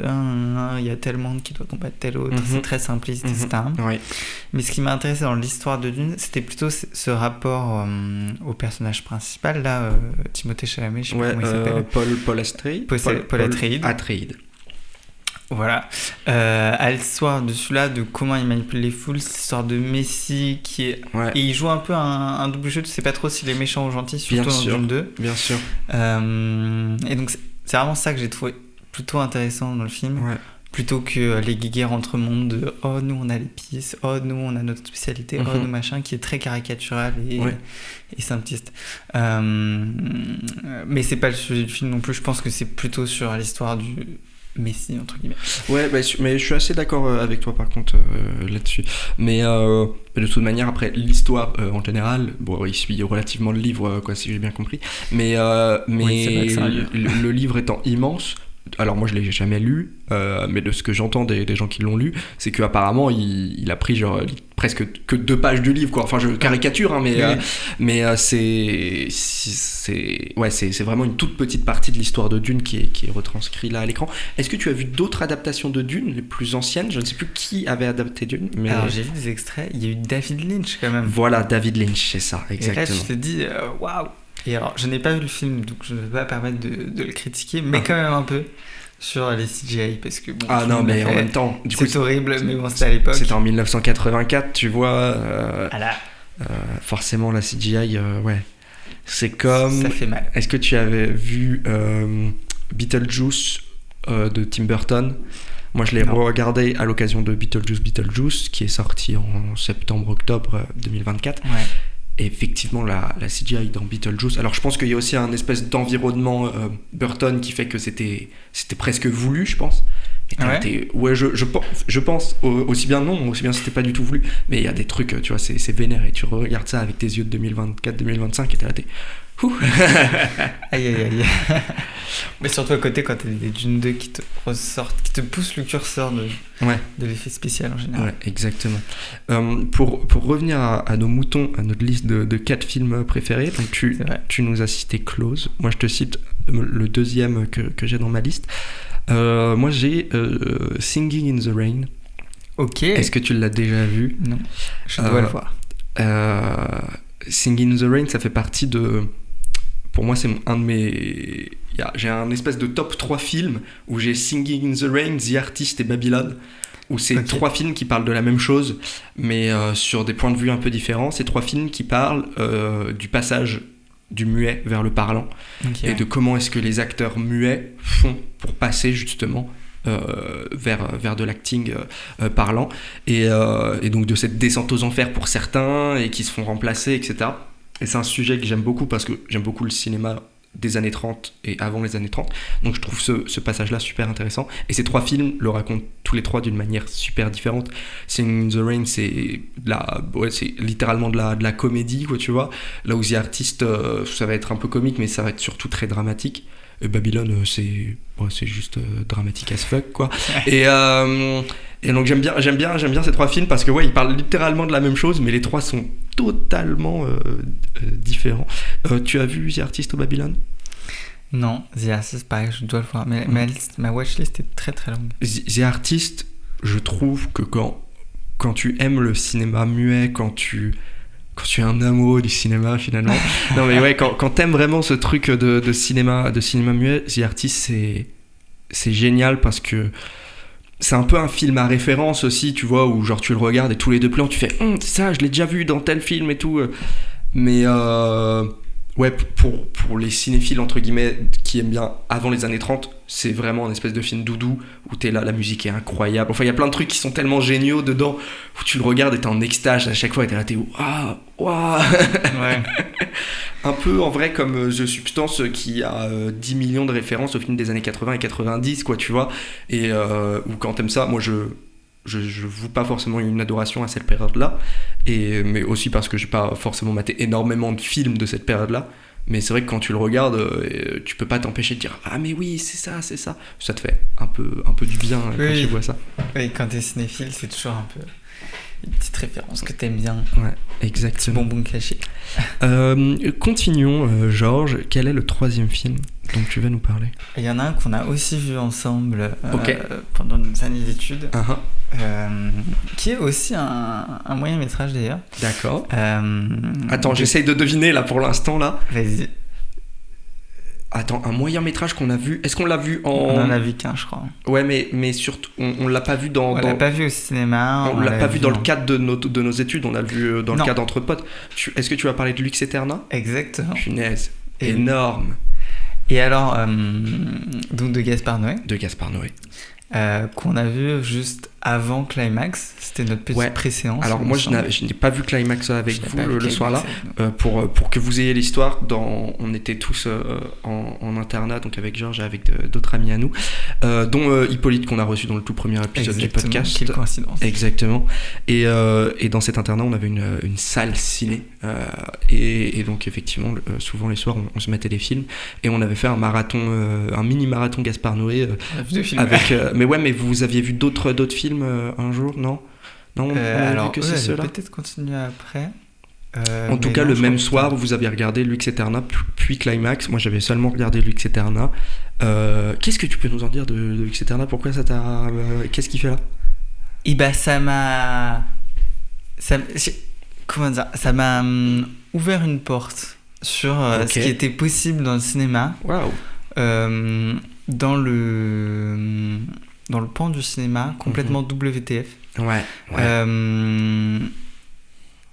S2: il y a tel monde qui doit combattre tel autre, c'est très simpliste, etc.
S1: Oui.
S2: Mais ce qui m'a intéressé dans l'histoire de Dune, c'était plutôt ce rapport au personnage principal, là, Timothée Chalamet, je sais pas comment il s'appelle.
S1: Paul Atreides.
S2: Paul Atreides. Voilà. À l'histoire de celui-là, de comment il manipule les foules, cette histoire de Messie qui est...
S1: Ouais.
S2: Et il joue un peu un double jeu, tu sais pas trop s'il est méchant ou gentil, surtout dans Dune 2.
S1: Bien sûr.
S2: Et donc c'est vraiment ça que j'ai trouvé plutôt intéressant dans le film.
S1: Ouais.
S2: Plutôt que les guéguerres entre mondes de « Oh, nous, on a l'épice. Oh, nous, on a notre spécialité. Oh, nous, machin », qui est très caricatural et simpliste. Mais c'est pas le sujet du film non plus. Je pense que c'est plutôt sur l'histoire du Messie, entre guillemets.
S1: Ouais, mais je suis assez d'accord avec toi, par contre, là-dessus. Mais de toute manière, après, l'histoire, en général, bon, il suit relativement le livre, quoi, si j'ai bien compris. Mais
S2: oui, c'est vrai que c'est un livre.
S1: Le livre étant immense... Alors moi je l'ai jamais lu, mais de ce que j'entends des gens qui l'ont lu, c'est qu'apparemment il a pris genre presque que 2 pages du livre, quoi. Enfin je caricature, hein, mais c'est vraiment une toute petite partie de l'histoire de Dune qui est retranscrite là à l'écran. Est-ce que tu as vu d'autres adaptations de Dune, les plus anciennes ? Je ne sais plus qui avait adapté Dune. Mais...
S2: Alors j'ai vu des extraits, il y a eu David Lynch quand même.
S1: Voilà, David Lynch, c'est ça, exactement.
S2: Et là je te dis, waouh. Et alors, je n'ai pas vu le film, donc je ne vais pas permettre de le critiquer, mais quand même un peu sur les CGI, parce que bon...
S1: non, mais en même temps... Du coup,
S2: c'est horrible, mais bon, c'était à l'époque.
S1: C'était en 1984, tu vois.
S2: Voilà.
S1: Forcément, la CGI, ouais. C'est comme...
S2: Ça fait mal.
S1: Est-ce que tu avais vu Beetlejuice de Tim Burton ? Moi, je l'ai regardé à l'occasion de Beetlejuice, qui est sorti en septembre-octobre 2024.
S2: Ouais.
S1: Et effectivement, la CGI dans Beetlejuice... Alors, je pense qu'il y a aussi un espèce d'environnement Burton qui fait que c'était presque voulu, je pense. Ouais, je pense, aussi bien non, aussi bien c'était pas du tout voulu. Mais il y a des trucs, tu vois, c'est vénère. Et tu regardes ça avec tes yeux de 2024-2025 et t'es là, Ouh.
S2: Aïe, aïe, aïe. Mais surtout à côté, quand t'as des Dune 2 qui te ressortent, qui te poussent le curseur de l'effet spécial en général.
S1: Ouais, exactement. Pour revenir à nos moutons, à notre liste de 4 films préférés, donc tu nous as cité Close. Moi, je te cite le deuxième que j'ai dans ma liste. Moi, j'ai Singing in the Rain.
S2: Ok.
S1: Est-ce que tu l'as déjà vu ?
S2: Non, je dois le voir.
S1: Singing in the Rain, ça fait partie de... Pour moi, c'est un de mes... J'ai un espèce de top 3 films où j'ai Singing in the Rain, The Artist et Babylon, où c'est 3 films qui parlent de la même chose, mais sur des points de vue un peu différents. C'est 3 films qui parlent du passage du muet vers le parlant, et de comment est-ce que les acteurs muets font pour passer justement vers de l'acting parlant, et donc de cette descente aux enfers pour certains, et qui se font remplacer, etc. Et c'est un sujet que j'aime beaucoup parce que j'aime beaucoup le cinéma des années 30 et avant les années 30. Donc je trouve ce passage-là super intéressant. Et ces 3 films le racontent tous les 3 d'une manière super différente. Singing in the Rain, c'est littéralement de la comédie, quoi, tu vois. Là où The Artist, ça va être un peu comique, mais ça va être surtout très dramatique. Et Babylone, c'est juste dramatique as fuck, quoi. Et donc j'aime bien ces 3 films parce que ils parlent littéralement de la même chose, mais les 3 sont totalement différents. Tu as vu The Artist ou Babylone ?
S2: Non, The Artist, pareil, je dois le voir. Mais ma watchlist est très très longue.
S1: The Artist, je trouve que quand tu aimes le cinéma muet, quand tu es un amoureux du cinéma finalement. Non mais quand t'aimes vraiment ce truc de cinéma muet, The Artist, c'est génial parce que c'est un peu un film à référence aussi, tu vois, où genre tu le regardes et tous les 2 plans tu fais ça, je l'ai déjà vu dans tel film et tout. Mais pour les cinéphiles entre guillemets qui aiment bien avant les années 30, c'est vraiment un espèce de film doudou où t'es là, la musique est incroyable. Enfin, il y a plein de trucs qui sont tellement géniaux dedans où tu le regardes et t'es en extase à chaque fois et t'es là, t'es waouh. Ouais. Un peu en vrai comme The Substance qui a 10 millions de références aux films des années 80 et 90, quoi, tu vois. Et ou quand t'aimes ça, moi je voue pas forcément une adoration à cette période-là, mais aussi parce que j'ai pas forcément maté énormément de films de cette période-là. Mais c'est vrai que quand tu le regardes, tu peux pas t'empêcher de dire mais oui, c'est ça. Ça te fait un peu du bien quand tu vois ça.
S2: Oui, quand t'es cinéphile, c'est toujours un peu une petite référence que t'aimes bien.
S1: Ouais, exactement.
S2: Bonbon caché.
S1: Continuons, Georges. Quel est le 3e film dont tu vas nous parler ?
S2: Il y en a un qu'on a aussi vu ensemble pendant nos années d'études, qui est aussi un moyen métrage d'ailleurs.
S1: D'accord. Attends, j'essaye de deviner là pour l'instant là.
S2: Vas-y.
S1: Attends, un moyen métrage qu'on a vu. Est-ce qu'on l'a vu
S2: On en a vu qu'un, je crois.
S1: Ouais, mais surtout, on l'a pas vu
S2: On l'a pas vu au cinéma.
S1: On l'a pas vu dans le cadre de nos études. On l'a vu dans le cadre entre potes. Est-ce que tu vas parler de Lux Aeterna ?
S2: Exactement.
S1: Punaise, énorme.
S2: Et alors, donc de Gaspard Noé.
S1: De Gaspard Noé.
S2: Qu'on a vu juste avant Climax, c'était notre petite préséance.
S1: Alors moi je n'ai pas vu Climax avec vous le soir-là, pour que vous ayez l'histoire. On était tous en internat, donc avec Georges et avec d'autres amis à nous, dont Hippolyte qu'on a reçu dans le tout premier épisode du podcast.
S2: Quelle coïncidence.
S1: Exactement. Et dans cet internat on avait une salle ciné, et donc effectivement souvent les soirs on se mettait des films, et on avait fait un marathon, un mini marathon Gaspard Noé avec mais vous aviez vu d'autres films un jour, non, on
S2: alors,
S1: vu que c'est ceux-là.
S2: Peut-être continuer après.
S1: En tout cas, le même soir, vous aviez regardé Lux Aeterna, puis Climax. Moi, j'avais seulement regardé Lux Aeterna. Qu'est-ce que tu peux nous en dire de Lux Aeterna ? Pourquoi ça t'a... Qu'est-ce qu'il fait là ?
S2: Ça m'a... Comment dire ? Ça m'a ouvert une porte sur ce qui était possible dans le cinéma.
S1: Waouh.
S2: Dans le pan du cinéma complètement WTF.
S1: Ouais.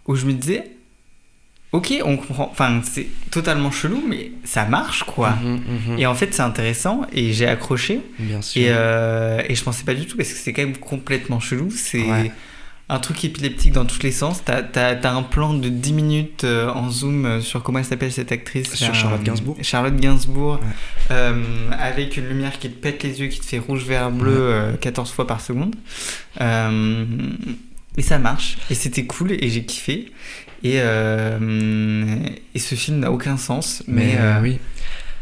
S2: Où je me disais, ok, on comprend, enfin c'est totalement chelou, mais ça marche quoi. Et en fait c'est intéressant et j'ai accroché.
S1: Bien sûr.
S2: Et je pensais pas du tout parce que c'est quand même complètement chelou. C'est un truc épileptique dans tous les sens. T'as un plan de 10 minutes en zoom sur comment elle s'appelle cette actrice.
S1: Sur Charlotte Gainsbourg.
S2: Charlotte Gainsbourg, avec une lumière qui te pète les yeux, qui te fait rouge, vert, bleu 14 fois par seconde. Et ça marche. Et c'était cool et j'ai kiffé. Et ce film n'a aucun sens,
S1: oui.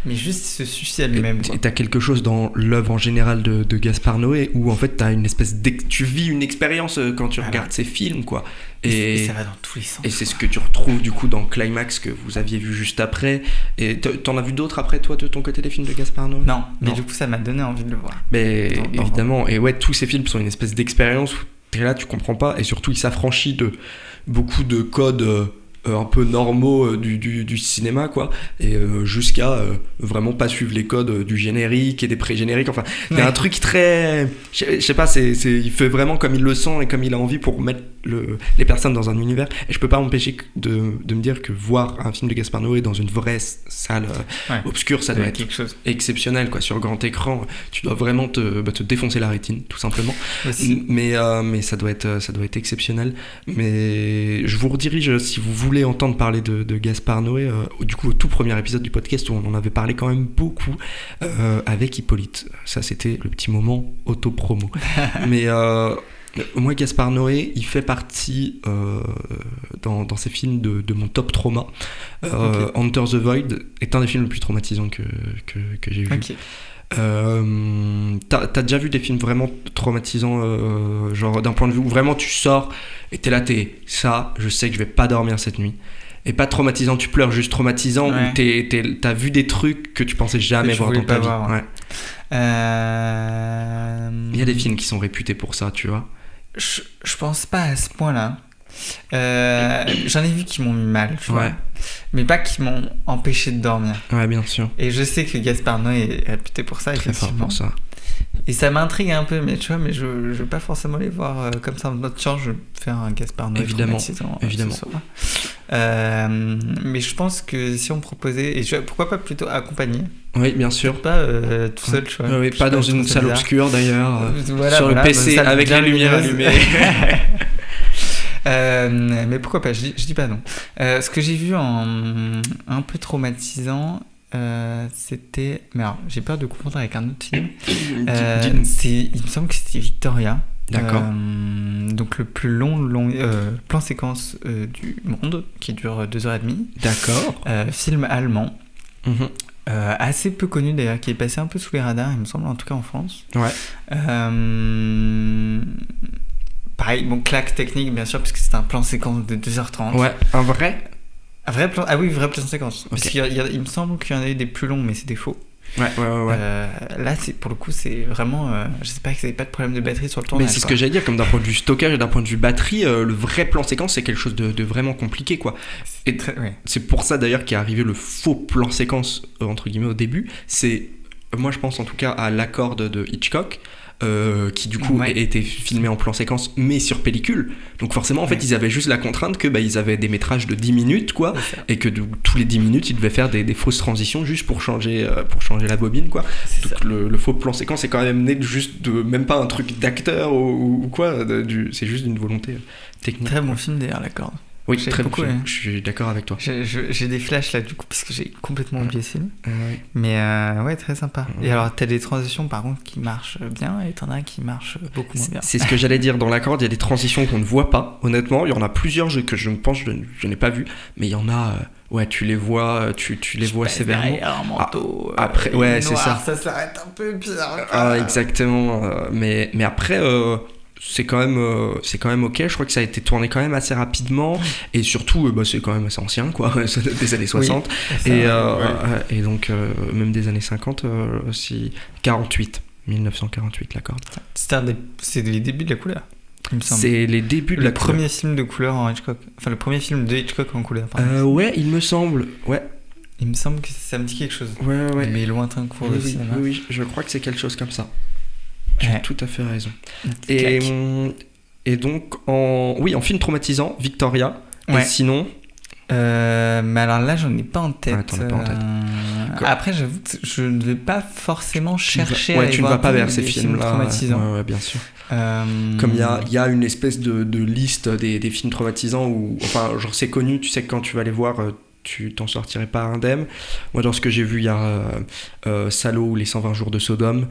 S2: Mais juste il se suffit à lui-même.
S1: Et t'as quelque chose dans l'œuvre en général de Gaspard Noé où en fait t'as une espèce tu vis une expérience quand tu regardes ces films, quoi.
S2: Et ça va dans tous les sens.
S1: Et c'est ce que tu retrouves du coup dans Climax que vous aviez vu juste après. Et t'en as vu d'autres après, toi, de ton côté, des films de Gaspard Noé?
S2: Non, mais du coup ça m'a donné envie de le voir.
S1: Mais évidemment, et ouais, tous ces films sont une espèce d'expérience où t'es là, tu comprends pas, et surtout il s'affranchit de beaucoup de codes un peu normaux du cinéma, quoi, et jusqu'à vraiment pas suivre les codes du générique et des pré-génériques. Enfin, il y a un truc très, je sais pas, il fait vraiment comme il le sent et comme il a envie pour mettre les personnes dans un univers. Et je peux pas m'empêcher de me dire que voir un film de Gaspard Noé dans une vraie salle obscure, ça doit être quelque chose exceptionnel, quoi. Sur grand écran, tu dois vraiment te défoncer la rétine, tout simplement. Mais ça doit être exceptionnel. Mais je vous redirige, si vous voulez entendre parler de Gaspard Noé, du coup au tout premier épisode du podcast où on en avait parlé quand même beaucoup avec Hippolyte. Ça, c'était le petit moment auto-promo. Mais moi, Gaspard Noé, il fait partie dans ces films de mon top trauma. Enter the Void est un des films les plus traumatisants que j'ai vu. T'as déjà vu des films vraiment traumatisants, genre d'un point de vue où vraiment tu sors et t'es là, ça, je sais que je vais pas dormir cette nuit. Et pas traumatisant, tu pleures, juste traumatisant où t'as vu des trucs que tu pensais jamais voir dans ta vie. Il y a des films qui sont réputés pour ça, tu vois.
S2: Je pense pas à ce point-là. J'en ai vu qui m'ont mis mal, tu vois, mais pas qui m'ont empêché de dormir.
S1: Ouais, bien sûr.
S2: Et je sais que Gaspard Noé est réputé pour ça,
S1: très fort pour ça.
S2: Et ça m'intrigue un peu, mais tu vois, mais je veux pas forcément les voir comme ça en mode tiens, je vais faire un Gaspard Noé traumatisant. Évidemment. Mais je pense que si on me proposait, et pourquoi pas plutôt accompagné.
S1: Oui, bien sûr.
S2: Pas tout seul, tu vois.
S1: Oui, pas dans une salle obscure d'ailleurs, sur le PC avec la lumière allumée.
S2: Mais pourquoi pas, je dis pas non. Ce que j'ai vu un peu traumatisant, c'était, mais alors j'ai peur de confondre avec un autre film. Il me semble que c'était Victoria.
S1: D'accord.
S2: Donc le plus long plan séquence du monde, qui dure 2h30.
S1: D'accord.
S2: Film allemand. Assez peu connu d'ailleurs, qui est passé un peu sous les radars, il me semble, en tout cas en France. Pareil, claque technique bien sûr, parce que c'est un plan séquence de 2h30.
S1: Ouais, un vrai
S2: plan. Ah oui, vrai plan séquence. Parce qu'il me semble qu'il y en a eu des plus longs, mais c'était faux.
S1: Ouais.
S2: Là, pour le coup, c'est vraiment. J'espère que vous n'avez pas de problème de batterie sur le tournage.
S1: Mais c'est ce que j'allais dire, comme d'un point de vue stockage et d'un point de vue batterie, le vrai plan séquence, c'est quelque chose de vraiment compliqué, quoi. Et c'est pour ça d'ailleurs qu'est arrivé le faux plan séquence, entre guillemets, au début. C'est, moi je pense en tout cas à L'accord de Hitchcock. Qui du coup était filmé en plan séquence mais sur pellicule, donc forcément en fait ils avaient juste la contrainte que ils avaient des métrages de 10 minutes, quoi, et que tous les 10 minutes ils devaient faire des fausses transitions juste pour changer la bobine, quoi. Donc le faux plan séquence est quand même né juste de même pas un truc d'acteur ou quoi, c'est juste d'une volonté technique.
S2: Très bon film d'ailleurs, L'accord.
S1: Oui, très beaucoup. Je suis d'accord avec toi.
S2: J'ai des flashs là du coup parce que j'ai complètement oublié ce film. Mais ouais, très sympa. Et alors t'as des transitions par contre qui marchent bien et t'en as qui marchent beaucoup moins bien.
S1: C'est ce que j'allais dire, dans L'accord, il y a des transitions qu'on ne voit pas. Honnêtement, il y en a plusieurs que je ne pense je n'ai pas vu, mais il y en a. Tu les vois, tu les vois sévèrement.
S2: Derrière un manteau.
S1: Après, c'est ça.
S2: Ça s'arrête un peu bizarre.
S1: Exactement. Mais après. C'est quand même ok. Je crois que ça a été tourné quand même assez rapidement, et surtout c'est quand même assez ancien, quoi. C'est des années 60 et donc même des années 50 aussi. 1948 L'accord.
S2: C'est les débuts de la couleur, il me semble.
S1: C'est les débuts de la couleur.
S2: Le premier film de couleur en Hitchcock, enfin le premier film de Hitchcock en couleur.
S1: Ouais, il me semble. Ouais.
S2: Il me semble que ça me dit quelque chose.
S1: Ouais.
S2: Mais lointain cours de cinéma.
S1: Oui, je crois que c'est quelque chose comme ça. Tu as tout à fait raison. Et donc, en film traumatisant, Victoria. Et sinon
S2: mais alors là, j'en ai pas en tête.
S1: T'en as pas en tête.
S2: Après, j'avoue que je ne vais pas forcément chercher à aller
S1: tu ne
S2: voir
S1: vas pas vers ces films-là.
S2: Traumatisants.
S1: Ouais, bien sûr. Comme il y a une espèce de liste des films traumatisants où, enfin, genre c'est connu, tu sais que quand tu vas les voir, tu t'en sortirais pas indemne. Moi, dans ce que j'ai vu, il y a Salo ou les 120 jours de Sodome,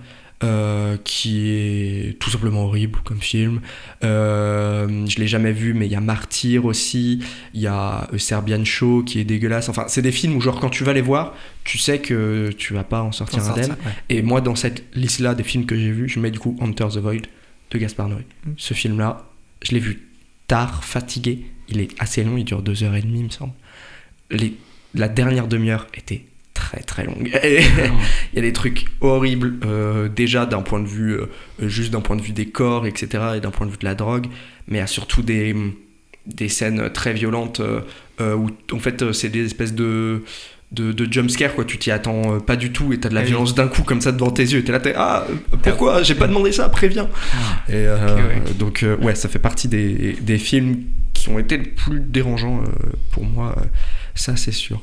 S1: qui est tout simplement horrible comme film. Je l'ai jamais vu, mais il y a Martyr aussi, il y a Serbian Show qui est dégueulasse. Enfin, c'est des films où genre quand tu vas les voir, tu sais que tu vas pas en sortir indemne. Ouais. Et moi, dans cette liste-là des films que j'ai vus, je mets du coup Enter the Void de Gaspard Noé. Ce film-là, je l'ai vu tard, fatigué. Il est assez long, il dure 2h30, il me semble. La dernière demi-heure était très très longue. Il y a des trucs horribles, déjà d'un point de vue, juste d'un point de vue des corps, etc., et d'un point de vue de la drogue, mais il y a surtout des scènes très violentes où en fait c'est des espèces de jumpscare, quoi. Tu t'y attends pas du tout et t'as de la violence d'un coup comme ça devant tes yeux. T'es là, pourquoi j'ai pas demandé ça, préviens. Et donc ouais, ça fait partie des films qui ont été le plus dérangeants pour moi, ça c'est sûr.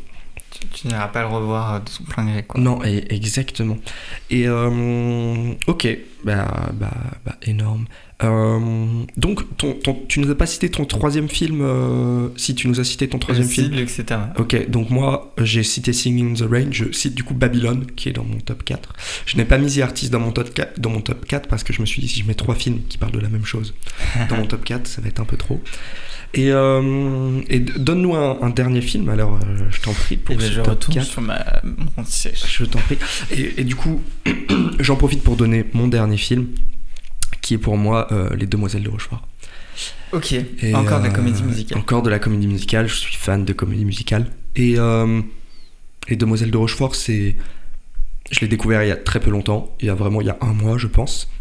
S2: Tu n'iras pas le revoir de son plein gré, quoi.
S1: Non, exactement. Et ok, énorme. Donc, tu nous as pas cité ton troisième film. Si tu nous as cité ton troisième film.
S2: Etc.
S1: Ok, donc moi j'ai cité Singing in the Rain, je cite du coup Babylone qui est dans mon top 4. Je n'ai pas mis The Artist dans mon top 4 parce que je me suis dit si je mets 3 films qui parlent de la même chose dans mon top 4, ça va être un peu trop. Et donne-nous un dernier film, alors je t'en prie pour ce top 4.
S2: Sur mon siège.
S1: Je t'en prie. Et du coup, j'en profite pour donner mon dernier film, qui est pour moi Les Demoiselles de Rochefort.
S2: Ok, encore de la comédie musicale.
S1: Encore de la comédie musicale, je suis fan de comédie musicale. Et Les Demoiselles de Rochefort, je l'ai découvert il y a très peu longtemps, il y a un mois, je pense.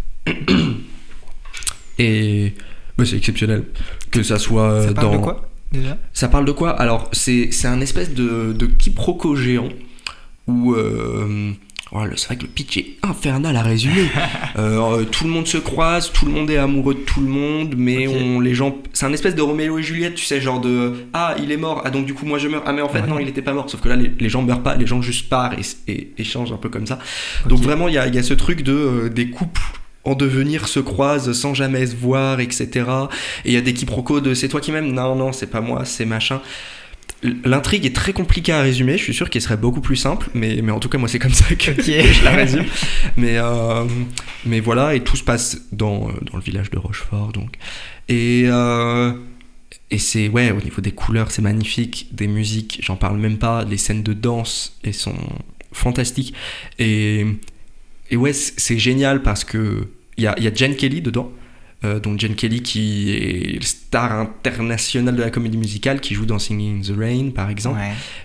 S1: Et c'est exceptionnel. Que ça soit
S2: ça parle de quoi, déjà ?
S1: Ça parle de quoi ? Alors, c'est un espèce de quiproquo géant où... c'est vrai que le pitch est infernal à résumer. Tout le monde se croise, tout le monde est amoureux de tout le monde, mais les gens... C'est un espèce de Roméo et Juliette, tu sais, genre de... Ah, il est mort, ah donc du coup moi je meurs. Ah mais en fait non, il était pas mort. Sauf que là, les gens meurent pas, les gens juste partent et échangent un peu comme ça. Donc vraiment, il y a ce truc de des couples en devenir se croisent sans jamais se voir, etc. Et il y a des quiproquos de c'est toi qui m'aimes, non, c'est pas moi, c'est machin. L'intrigue est très compliquée à résumer, je suis sûr qu'elle serait beaucoup plus simple, mais en tout cas moi c'est comme ça que je la résume. Mais voilà, et tout se passe dans le village de Rochefort, donc. Et c'est, ouais, au niveau des couleurs c'est magnifique, des musiques j'en parle même pas, les scènes de danse elles sont fantastiques, et ouais c'est génial parce que il y a Gene Kelly dedans. Donc Gene Kelly qui est star internationale de la comédie musicale, qui joue dans Singing in the Rain par exemple,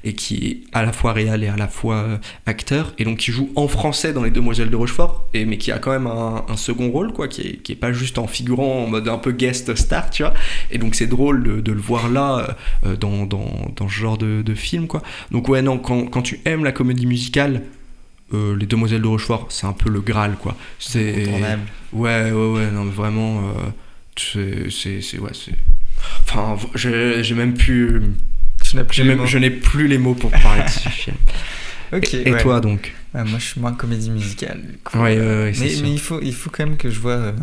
S1: et qui est à la fois réal et à la fois acteur, et donc qui joue en français dans Les Demoiselles de Rochefort, mais qui a quand même un second rôle, quoi, qui est pas juste en figurant en mode un peu guest star, tu vois, et donc c'est drôle de le voir là dans ce genre de film, quoi. Donc ouais, non, quand tu aimes la comédie musicale, Les Demoiselles de Rochefort, c'est un peu le Graal, quoi. C'est incontournable. Ouais, non, mais vraiment, Enfin, j'ai même plus. Je n'ai plus les mots pour parler de ce film.
S2: Ok.
S1: Et toi, donc ?
S2: Moi, je suis moins comédie musicale.
S1: Ouais,
S2: mais il faut quand même que je vois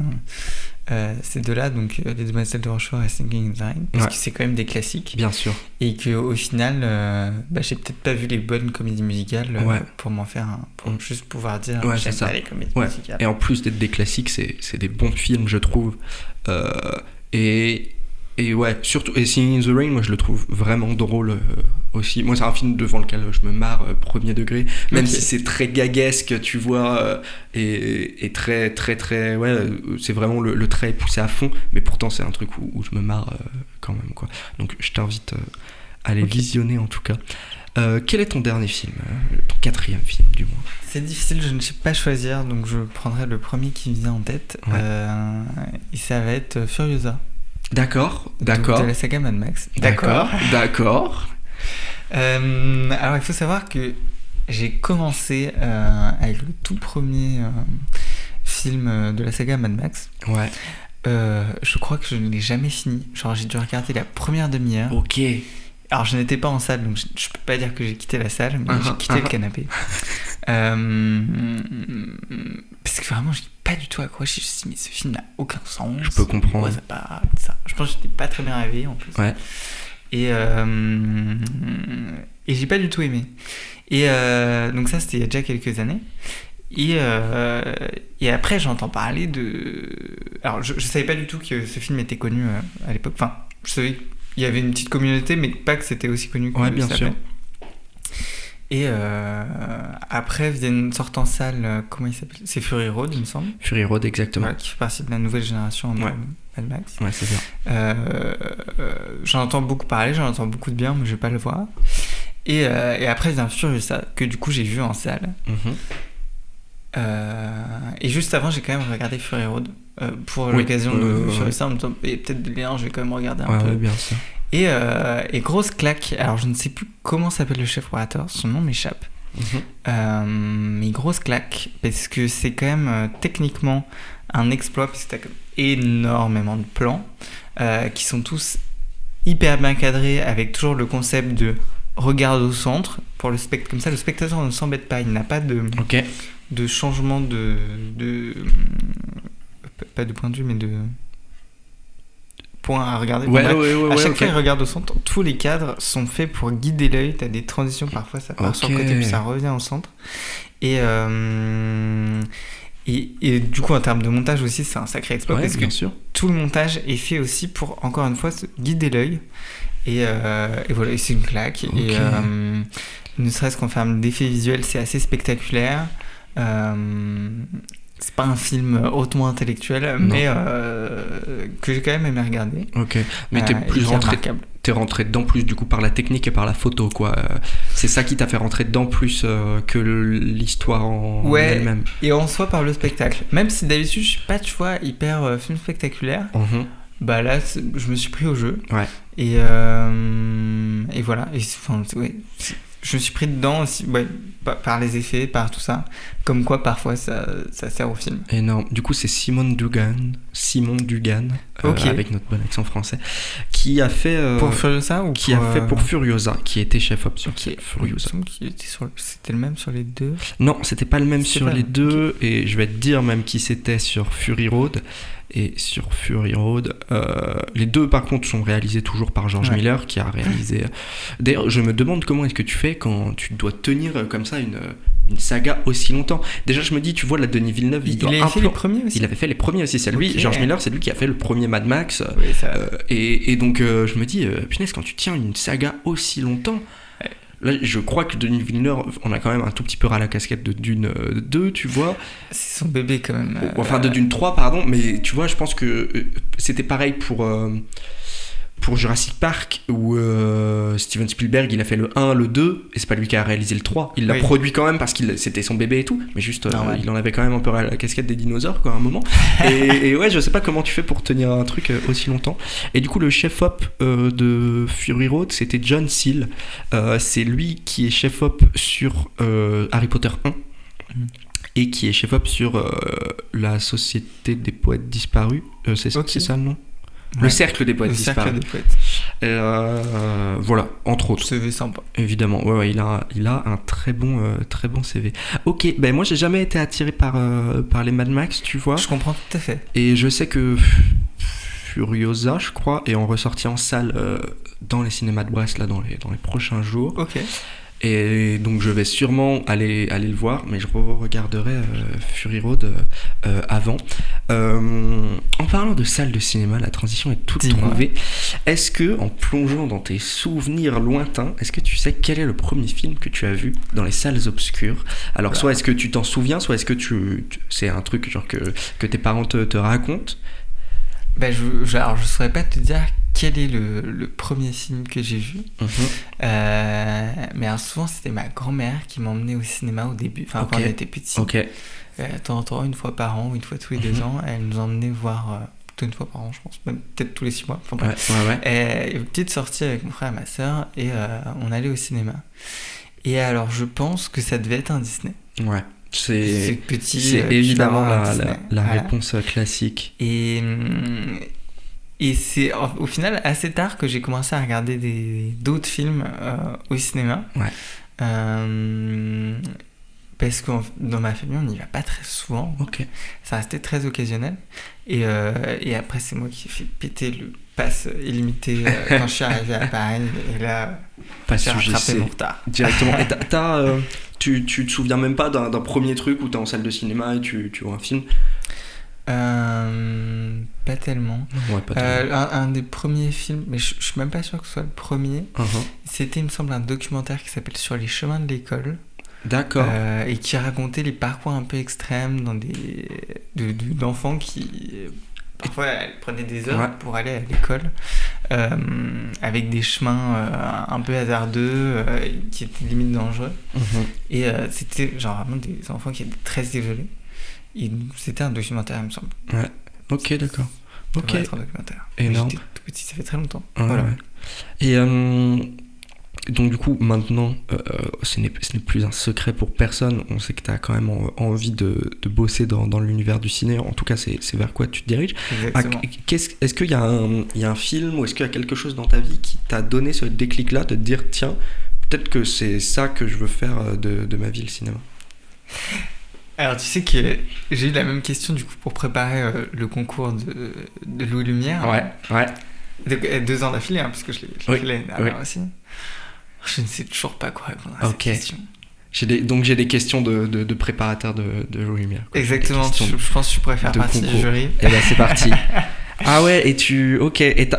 S2: ces deux-là, donc Les Demoiselles de Rochefort et Singing in the Rain, parce que c'est quand même des classiques.
S1: Bien sûr.
S2: Et qu'au final, j'ai peut-être pas vu les bonnes comédies musicales pour m'en faire pour juste pouvoir dire j'aime pas les comédies musicales.
S1: Et en plus d'être des classiques, c'est des bons films, je trouve. Et ouais, surtout, et Singing in the Rain, moi je le trouve vraiment drôle aussi. Moi c'est un film devant lequel je me marre premier degré, même si c'est très gaguesque, tu vois, et très très très, c'est vraiment le trait est poussé à fond, mais pourtant c'est un truc où je me marre quand même, quoi. Donc je t'invite à les visionner en tout cas. Quel est ton dernier film, ton quatrième film du moins ?
S2: C'est difficile, je ne sais pas choisir, donc je prendrai le premier qui me vient en tête, et ça va être Furiosa. D'accord. De la saga Mad Max.
S1: D'accord.
S2: Alors il faut savoir que j'ai commencé avec le tout premier film de la saga Mad Max. Ouais. Je crois que je ne l'ai jamais fini. Genre j'ai dû regarder la première demi-heure.
S1: Ok.
S2: Alors je n'étais pas en salle, donc je peux pas dire que j'ai quitté la salle, mais j'ai quitté le canapé. Parce que vraiment je n'ai pas du tout accroché. Je me suis dit mais ce film n'a aucun sens.
S1: Je peux comprendre.
S2: Ça. Je pense que j'étais pas très bien réveillé en plus. Ouais. Et Et j'ai pas du tout aimé. Et donc ça, c'était il y a déjà quelques années. Et après, j'entends parler de... Alors, je savais pas du tout que ce film était connu à l'époque. Enfin, je savais qu'il y avait une petite communauté, mais pas que c'était aussi connu que
S1: Ouais, bien
S2: ça
S1: sûr.
S2: fait. Et après, il y a une sorte en salle, comment il s'appelle ? C'est Fury Road, il me semble.
S1: Fury Road, exactement.
S2: Voilà, qui fait partie de la nouvelle génération
S1: Ouais.
S2: Mad Max.
S1: Ouais, c'est ça.
S2: J'en entends beaucoup parler, j'en entends beaucoup de bien, mais je vais pas le voir. Et après, il y a un Furiosa que du coup j'ai vu en salle. Et juste avant, j'ai quand même regardé Fury Road pour l'occasion de Furiosa. En même temps, et peut-être des liens, je vais quand même regarder un peu.
S1: Ouais, bien sûr.
S2: Et grosse claque. Alors, je ne sais plus comment s'appelle le chef opérateur, son nom m'échappe. Mais grosse claque parce que c'est quand même techniquement un exploit parce que t'as énormément de plans qui sont tous hyper bien cadrés avec toujours le concept de regarde au centre pour le spectateur. Comme ça, le spectateur ne s'embête pas. Il n'a pas de changement de pas de point de vue, mais de point à regarder. À chaque fois, il regarde au centre. Tous les cadres sont faits pour guider l'œil. T'as des transitions, parfois ça part sur le côté puis ça revient au centre. Et du coup, en termes de montage aussi, c'est un sacré exploit parce que tout le montage est fait aussi pour, encore une fois, guider l'œil. Et voilà, et c'est une claque. Et ne serait-ce qu'en termes d'effets visuels, c'est assez spectaculaire. C'est pas un film hautement intellectuel, mais que j'ai quand même aimé regarder.
S1: Ok, mais t'es rentré dedans plus du coup par la technique et par la photo, quoi. C'est ça qui t'a fait rentrer dedans plus que l'histoire en elle-même.
S2: Et en soi par le spectacle. Même si d'habitude je suis pas, tu vois, hyper film spectaculaire. Bah là, je me suis pris au jeu. Ouais. Et voilà. Et je me suis pris dedans aussi, par les effets, par tout ça. Comme quoi, parfois, ça sert au film.
S1: Énorme. Du coup, c'est Simon Dugan, avec notre bon accent français, qui a fait...
S2: pour Furiosa ou
S1: qui a fait pour Furiosa, qui était chef-op sur
S2: Furiosa. C'était le même sur les deux ?
S1: Non, c'était pas le même sur les deux. Et je vais te dire même qui c'était sur Fury Road. Et sur Fury Road, les deux par contre sont réalisés toujours par George Miller qui a réalisé. D'ailleurs, je me demande comment est-ce que tu fais quand tu dois tenir comme ça une saga aussi longtemps. Déjà, je me dis, tu vois, la Denis Villeneuve,
S2: il avait fait les premiers aussi.
S1: Il avait fait les premiers aussi. C'est lui, George Miller, c'est lui qui a fait le premier Mad Max.
S2: Oui,
S1: et donc, je me dis, punaise, quand tu tiens une saga aussi longtemps. Là, je crois que Denis Villeneuve, on a quand même un tout petit peu ras la casquette de Dune 2, tu vois.
S2: C'est son bébé quand même.
S1: Enfin, de Dune 3, pardon, mais tu vois, je pense que c'était pareil pour Jurassic Park, où Steven Spielberg, il a fait le 1, le 2, et c'est pas lui qui a réalisé le 3. Il l'a produit quand même parce que c'était son bébé et tout, mais juste, il en avait quand même un peu ras la casquette des dinosaures, quoi, à un moment. et ouais, je sais pas comment tu fais pour tenir un truc aussi longtemps. Et du coup, le chef-op de Fury Road, c'était John Seal. C'est lui qui est chef-op sur Harry Potter 1. Et qui est chef-op sur la Société des Poètes Disparus. C'est ça le nom ? Le Cercle des Poètes Disparus. Voilà, entre autres.
S2: CV sympa.
S1: Évidemment, ouais, il a un très bon CV. Ok, ben moi j'ai jamais été attiré par les Mad Max, tu vois.
S2: Je comprends tout à fait.
S1: Et je sais que Furiosa, je crois, est en ressortie en salle dans les cinémas de Brest là dans les prochains jours.
S2: Ok.
S1: Et donc je vais sûrement aller le voir, mais je regarderai Fury Road avant. En parlant de salle de cinéma, la transition est toute trouvée. Est-ce que, en plongeant dans tes souvenirs lointains, est-ce que tu sais quel est le premier film que tu as vu dans les salles obscures ? Alors soit est-ce que tu t'en souviens, soit est-ce que c'est un truc genre que tes parents te racontent ?
S2: Alors je saurais pas te dire quel est le premier film que j'ai vu. Mais alors souvent c'était ma grand-mère qui m'emmenait au cinéma au début, quand on était petit. De temps en temps, une fois par an ou une fois tous les 2 ans, elle nous emmenait voir, plutôt une fois par an je pense, même peut-être tous les 6 mois. Et une petite sortie avec mon frère et ma soeur et on allait au cinéma. Et alors je pense que ça devait être un Disney.
S1: Ouais. C'est évidemment la réponse classique.
S2: Et c'est au final assez tard que j'ai commencé à regarder d'autres films au cinéma. Parce que dans ma famille, on n'y va pas très souvent. Ça restait très occasionnel. Et après, c'est moi qui ai fait péter le passe illimité quand je suis arrivé à Paris. Et là, j'ai rattrapé mon retard.
S1: Directement. Et tu te souviens même pas d'un premier truc où t'es en salle de cinéma et tu vois un film?
S2: Pas tellement.
S1: Ouais, pas tellement.
S2: Un des premiers films, mais je suis même pas sûr que ce soit le premier. C'était, il me semble, un documentaire qui s'appelle Sur les chemins de l'école.
S1: D'accord.
S2: Et qui racontait les parcours un peu extrêmes d'enfants qui parfois prenaient des heures pour aller à l'école, avec des chemins un peu hasardeux, qui étaient limite dangereux. Et c'était genre vraiment des enfants qui étaient très isolés. Et c'était un documentaire, il me semble.
S1: Ouais. Ok, d'accord.
S2: Ça devrait être un documentaire.
S1: Énorme.
S2: J'étais tout petit, ça fait très longtemps.
S1: Voilà. Ouais. Et donc du coup, maintenant, ce n'est plus un secret pour personne. On sait que tu as quand même envie de bosser dans l'univers du ciné. En tout cas, c'est vers quoi tu te diriges.
S2: Exactement.
S1: Est-ce qu'il y a un film ou est-ce qu'il y a quelque chose dans ta vie qui t'a donné ce déclic-là de te dire, tiens, peut-être que c'est ça que je veux faire de ma vie, le cinéma?
S2: Alors, tu sais que j'ai eu la même question du coup pour préparer le concours de Louis Lumière.
S1: Ouais.
S2: 2 ans d'affilée, parce que je l'ai fait l'année dernière aussi. Je ne sais toujours pas quoi répondre à cette question.
S1: J'ai des questions de préparateur de Louis Lumière.
S2: Exactement, je pense que tu pourrais faire partie du jury.
S1: Et ben c'est parti. Ah ouais, et tu... Ok, et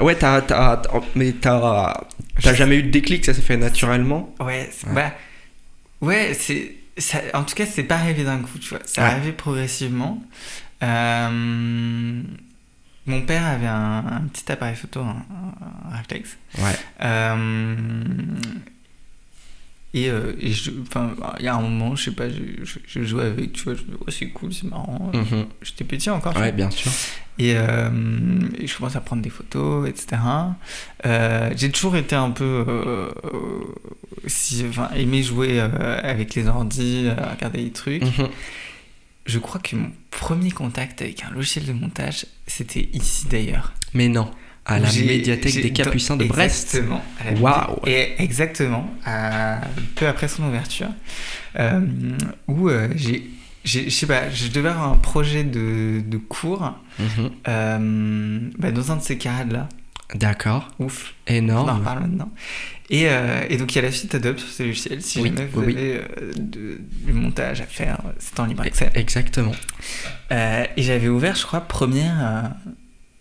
S1: mais t'as jamais eu de déclic, ça s'est fait naturellement?
S2: Ouais, c'est... Ça, en tout cas, c'est pas arrivé d'un coup, tu vois. Ça arrivé progressivement. Mon père avait un petit appareil photo, un réflexe. Et il y a un moment, je sais pas, je jouais avec, tu vois, je me dis, c'est cool, c'est marrant. J'étais petit encore.
S1: Ouais, bien sûr.
S2: Et je commence à prendre des photos, etc. J'ai toujours été un peu aimé jouer avec les ordis, regarder les trucs. Je crois que mon premier contact avec un logiciel de montage, c'était ici d'ailleurs.
S1: Mais non. À la médiathèque des Capucins de Brest.
S2: Exactement.
S1: Waouh.
S2: Et exactement, peu après son ouverture, où je sais pas, je devais avoir un projet de cours dans un de ces carrés-là.
S1: D'accord.
S2: Ouf.
S1: Énorme.
S2: On en reparle maintenant. Et donc il y a la suite Adobe sur ces logiciels. Si jamais vous avez du montage à faire, c'est en libre accès.
S1: Exactement.
S2: Et j'avais ouvert, je crois, Première.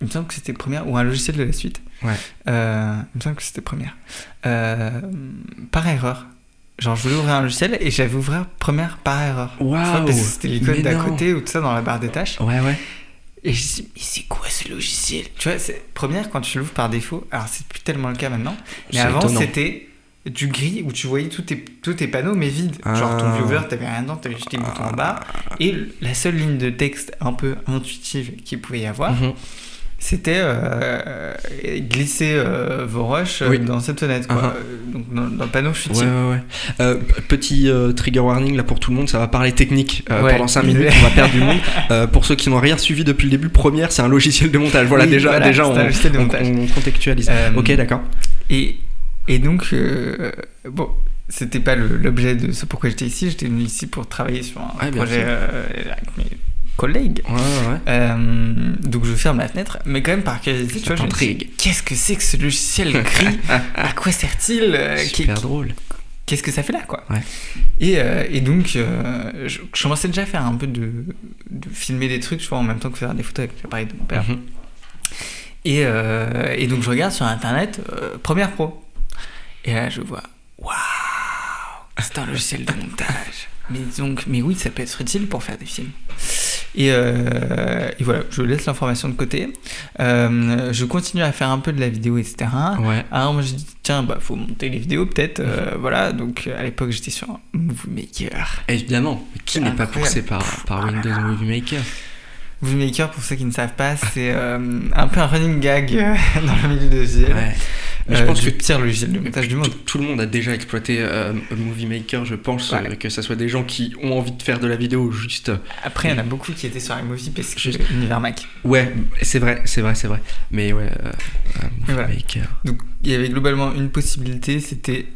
S2: Il me semble que c'était Première ou un logiciel de la suite.
S1: Ouais.
S2: Il me semble que c'était Première. Par erreur. Genre, je voulais ouvrir un logiciel et j'avais ouvert Première par erreur.
S1: Waouh.
S2: Parce que c'était l'icône d'à côté ou tout ça dans la barre des tâches.
S1: Ouais.
S2: Et je me suis dit, mais c'est quoi ce logiciel? Tu vois, Première, quand tu l'ouvres par défaut, alors c'est plus tellement le cas maintenant, mais avant étonnant. C'était du gris où tu voyais tous tes panneaux mais vides. Genre ton viewer, t'avais rien dedans, t'avais juste tes boutons en bas. Et la seule ligne de texte un peu intuitive qu'il pouvait y avoir, c'était glisser vos rushs dans cette fenêtre, quoi. Donc dans le panneau futur.
S1: Ouais. Petit trigger warning là pour tout le monde, ça va parler technique pendant 5 minutes, on va perdre du monde. Pour ceux qui n'ont rien suivi depuis le début, Première, c'est un logiciel de montage. Voilà, déjà on contextualise. Ok, d'accord.
S2: Et donc, bon, c'était pas l'objet de ce pourquoi j'étais ici. J'étais venu ici pour travailler sur un projet avec mes collègues. Donc je ferme la fenêtre, mais quand même par curiosité, tu vois, je me dis, qu'est-ce que c'est que ce logiciel gris? À quoi sert-il?
S1: Super drôle.
S2: Qu'est-ce que ça fait là, quoi? Et donc, je commençais déjà à faire un peu de filmer des trucs, tu vois, en même temps que faire des photos avec l'appareil de mon père. Et donc je regarde sur internet Premiere Pro. Et là je vois, waouh, c'est un logiciel de montage. Mais oui, ça peut être utile pour faire des films. Et voilà, je laisse l'information de côté. Je continue à faire un peu de la vidéo, etc. Alors moi je dis, tiens, faut monter les vidéos peut-être. Voilà, donc à l'époque j'étais sur un Movie Maker.
S1: Évidemment, qui n'est pas poussé par Windows Movie Maker?
S2: Movie Maker, pour ceux qui ne savent pas, c'est un peu un running gag dans le milieu de logiciel.
S1: Mais je pense que
S2: pire logiciel de montage du monde.
S1: Tout le monde a déjà exploité Movie Maker, je pense, que ça soit des gens qui ont envie de faire de la vidéo juste.
S2: Après, il y en a beaucoup qui étaient sur iMovie parce que c'est l'univers Mac.
S1: Ouais, c'est vrai. Mais ouais, Movie Maker.
S2: Donc, il y avait globalement une possibilité, c'était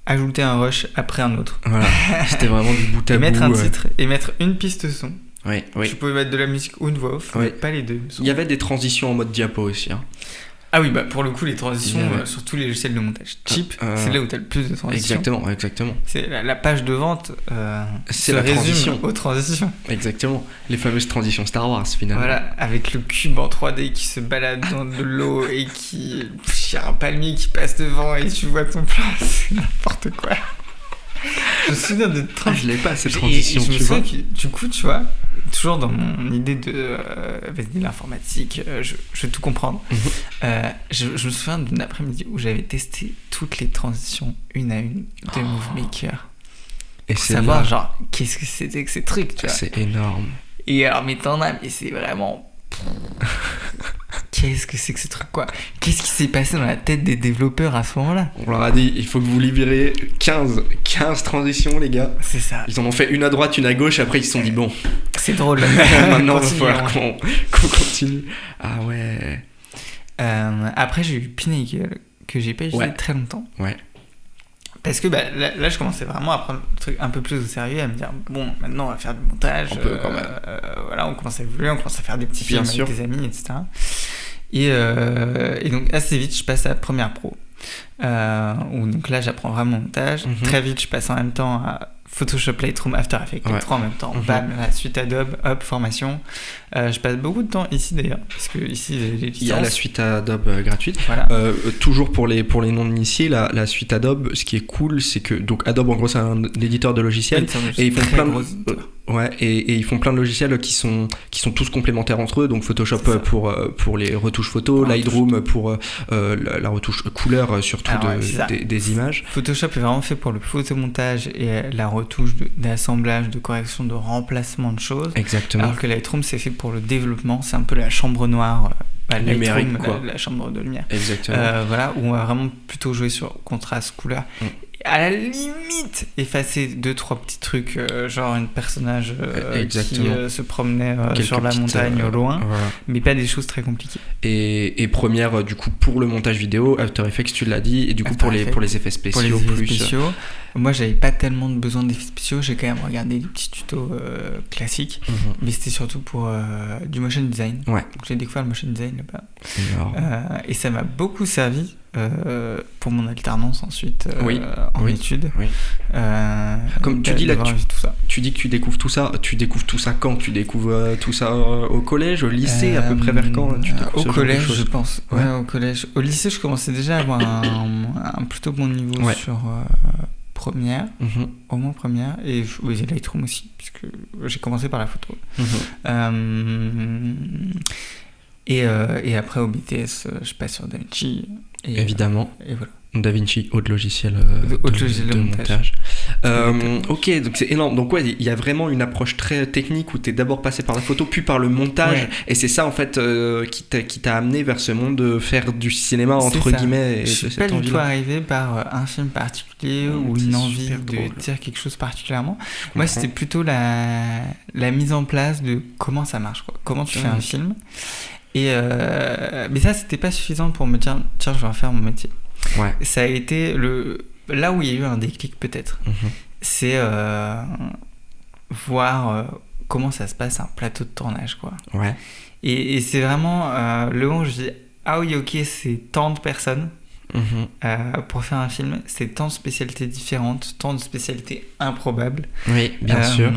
S2: ajouter un rush après un autre.
S1: Voilà, c'était vraiment du bout à bout.
S2: Et mettre un titre et mettre une piste son.
S1: Oui.
S2: Je pouvais mettre de la musique ou une voix off, mais pas les deux.
S1: Il y avait des transitions en mode diapo aussi.
S2: Ah oui, bah pour le coup, les transitions,
S1: Yeah.
S2: sur tous les logiciels de montage cheap, c'est là où tu as le plus de transitions.
S1: Exactement.
S2: C'est la page de vente
S1: C'est
S2: se
S1: la
S2: résume
S1: transition.
S2: aux transitions.
S1: Exactement. Les fameuses transitions Star Wars, finalement.
S2: Voilà, avec le cube en 3D qui se balade dans de l'eau et qui... Il y a un palmier qui passe devant et tu vois ton plan, c'est n'importe quoi. Je me souviens de
S1: Je l'ai pas, cette transition,
S2: et je me
S1: tu vois.
S2: souviens que, du coup, tu vois, toujours dans mon idée de vas-y, l'informatique, je vais tout comprendre. Je me souviens d'une après-midi où j'avais testé toutes les transitions une à une de Movie Maker.
S1: Et
S2: Pour
S1: c'est
S2: savoir,
S1: là,
S2: genre, qu'est-ce que c'était que ces trucs, tu vois.
S1: c'est énorme.
S2: Et alors, mais t'en as, mais c'est vraiment... Qu'est-ce que c'est que ce truc, quoi? Qu'est-ce qui s'est passé dans la tête des développeurs à ce moment-là?
S1: On leur a dit, il faut que vous libérez 15 transitions, les gars.
S2: C'est ça.
S1: Ils en ont fait une à droite, une à gauche, après ils se sont dit, bon,
S2: C'est drôle.
S1: maintenant il va
S2: Continuons.
S1: falloir qu'on continue. Ah ouais.
S2: Après, j'ai eu Pinnacle, que j'ai pas utilisé
S1: Ouais.
S2: très longtemps.
S1: Ouais.
S2: Parce que bah, là, je commençais vraiment à prendre le truc un peu plus au sérieux, à me dire, bon, maintenant, on va faire du montage.
S1: On peut quand même.
S2: Voilà, on commence à évoluer, on commence à faire des petits
S1: Bien
S2: films
S1: sûr.
S2: avec des amis, etc. Et donc, assez vite, je passe à Premiere Pro. Où donc là, j'apprends vraiment le montage. Très vite, je passe en même temps à Photoshop, Lightroom, After Effects, les trois en même temps. Bam, la suite Adobe, hop, formation. Je passe beaucoup de temps ici d'ailleurs, parce que ici, les licences.
S1: Il y a la suite Adobe gratuite.
S2: Voilà.
S1: Toujours pour les non-initiés, la suite Adobe, ce qui est cool, c'est que donc Adobe en gros c'est un éditeur de logiciels et ils font plein de et ils font plein de logiciels qui sont tous complémentaires entre eux. Donc Photoshop pour les retouches photos, Lightroom pour la retouche couleur surtout des images.
S2: Photoshop est vraiment fait pour le photomontage et la retouche d'assemblage, de correction, de remplacement de choses.
S1: Exactement.
S2: Alors que Lightroom c'est fait pour le développement, c'est un peu la chambre noire.
S1: Numérique, quoi.
S2: La chambre de lumière.
S1: Exactement.
S2: Voilà, où on va vraiment plutôt jouer sur contraste, couleur. À la limite, effacer 2-3 petits trucs, genre un personnage qui se promenait sur la montagne au loin,
S1: voilà.
S2: Mais pas des choses très compliquées.
S1: Et Première, du coup, pour le montage vidéo, After Effects, tu l'as dit, et du coup, pour les effets spéciaux.
S2: Moi, j'avais pas tellement de besoin d'effets spéciaux, j'ai quand même regardé des petits tutos classiques, mais c'était surtout pour du motion design.
S1: Ouais.
S2: Donc, j'ai découvert le motion design là-bas. Et ça m'a beaucoup servi pour mon alternance ensuite en études.
S1: Oui. Comme tu dis là, tu dis que tu découvres tout ça. Tu découvres tout ça quand? Tu découvres tout ça au collège, au lycée, à peu près vers quand
S2: au collège, je pense. Ouais, au collège. Au lycée, je commençais déjà à avoir un plutôt bon niveau sur Première, au moins Première, et Lightroom aussi, puisque j'ai commencé par la photo. Et après au BTS, je passe sur DaVinci.
S1: Évidemment.
S2: Et voilà.
S1: DaVinci, autre logiciel
S2: de montage.
S1: Ok, donc c'est énorme. Donc ouais, il y a vraiment une approche très technique où tu es d'abord passé par la photo, puis par le montage, et c'est ça en fait qui t'a amené vers ce monde de faire du cinéma entre guillemets.
S2: Je suis pas du tout arrivé par un film particulier ou une envie de dire quelque chose particulièrement. Moi, c'était plutôt la mise en place de comment ça marche, quoi. Comment tu fais un film. Mais ça, c'était pas suffisant pour me dire tiens, je vais en faire mon métier.
S1: Ouais.
S2: Ça a été là où il y a eu un déclic peut-être. C'est voir comment ça se passe un plateau de tournage, quoi.
S1: Ouais.
S2: Et c'est vraiment le moment où je dis ah oui, ok, c'est tant de personnes pour faire un film, c'est tant de spécialités différentes, tant de spécialités improbables.
S1: Oui, bien sûr.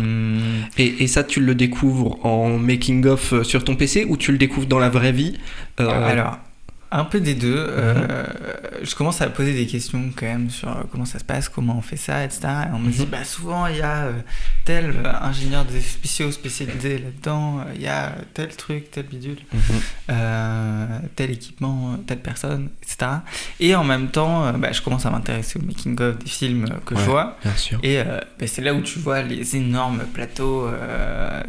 S1: Et ça, tu le découvres en making of sur ton PC ou tu le découvres dans la vraie vie?
S2: Alors, un peu des deux. Je commence à poser des questions quand même sur comment ça se passe, comment on fait ça, etc. Et on me dit, souvent il y a tel ingénieur des effets spéciaux spécialisé là-dedans, il y a tel truc, tel bidule, tel équipement, telle personne, etc. Et en même temps, je commence à m'intéresser au making-of des films que je vois.
S1: Bien sûr.
S2: Et c'est là où tu vois les énormes plateaux,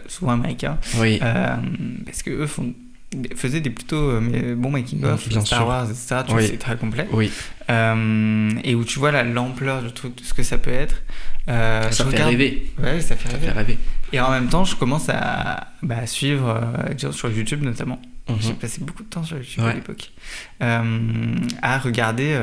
S2: souvent américains.
S1: Oui.
S2: Parce que eux faisaient des plutôt bons making-of, Star Wars, etc. Tu vois, c'est très complet.
S1: Oui.
S2: Et où tu vois l'ampleur du truc, de ce que ça peut être.
S1: Ça fait rêver.
S2: Ouais, ça fait
S1: rêver.
S2: Et en même temps, je commence à suivre sur YouTube notamment. J'ai passé beaucoup de temps sur YouTube à l'époque. À regarder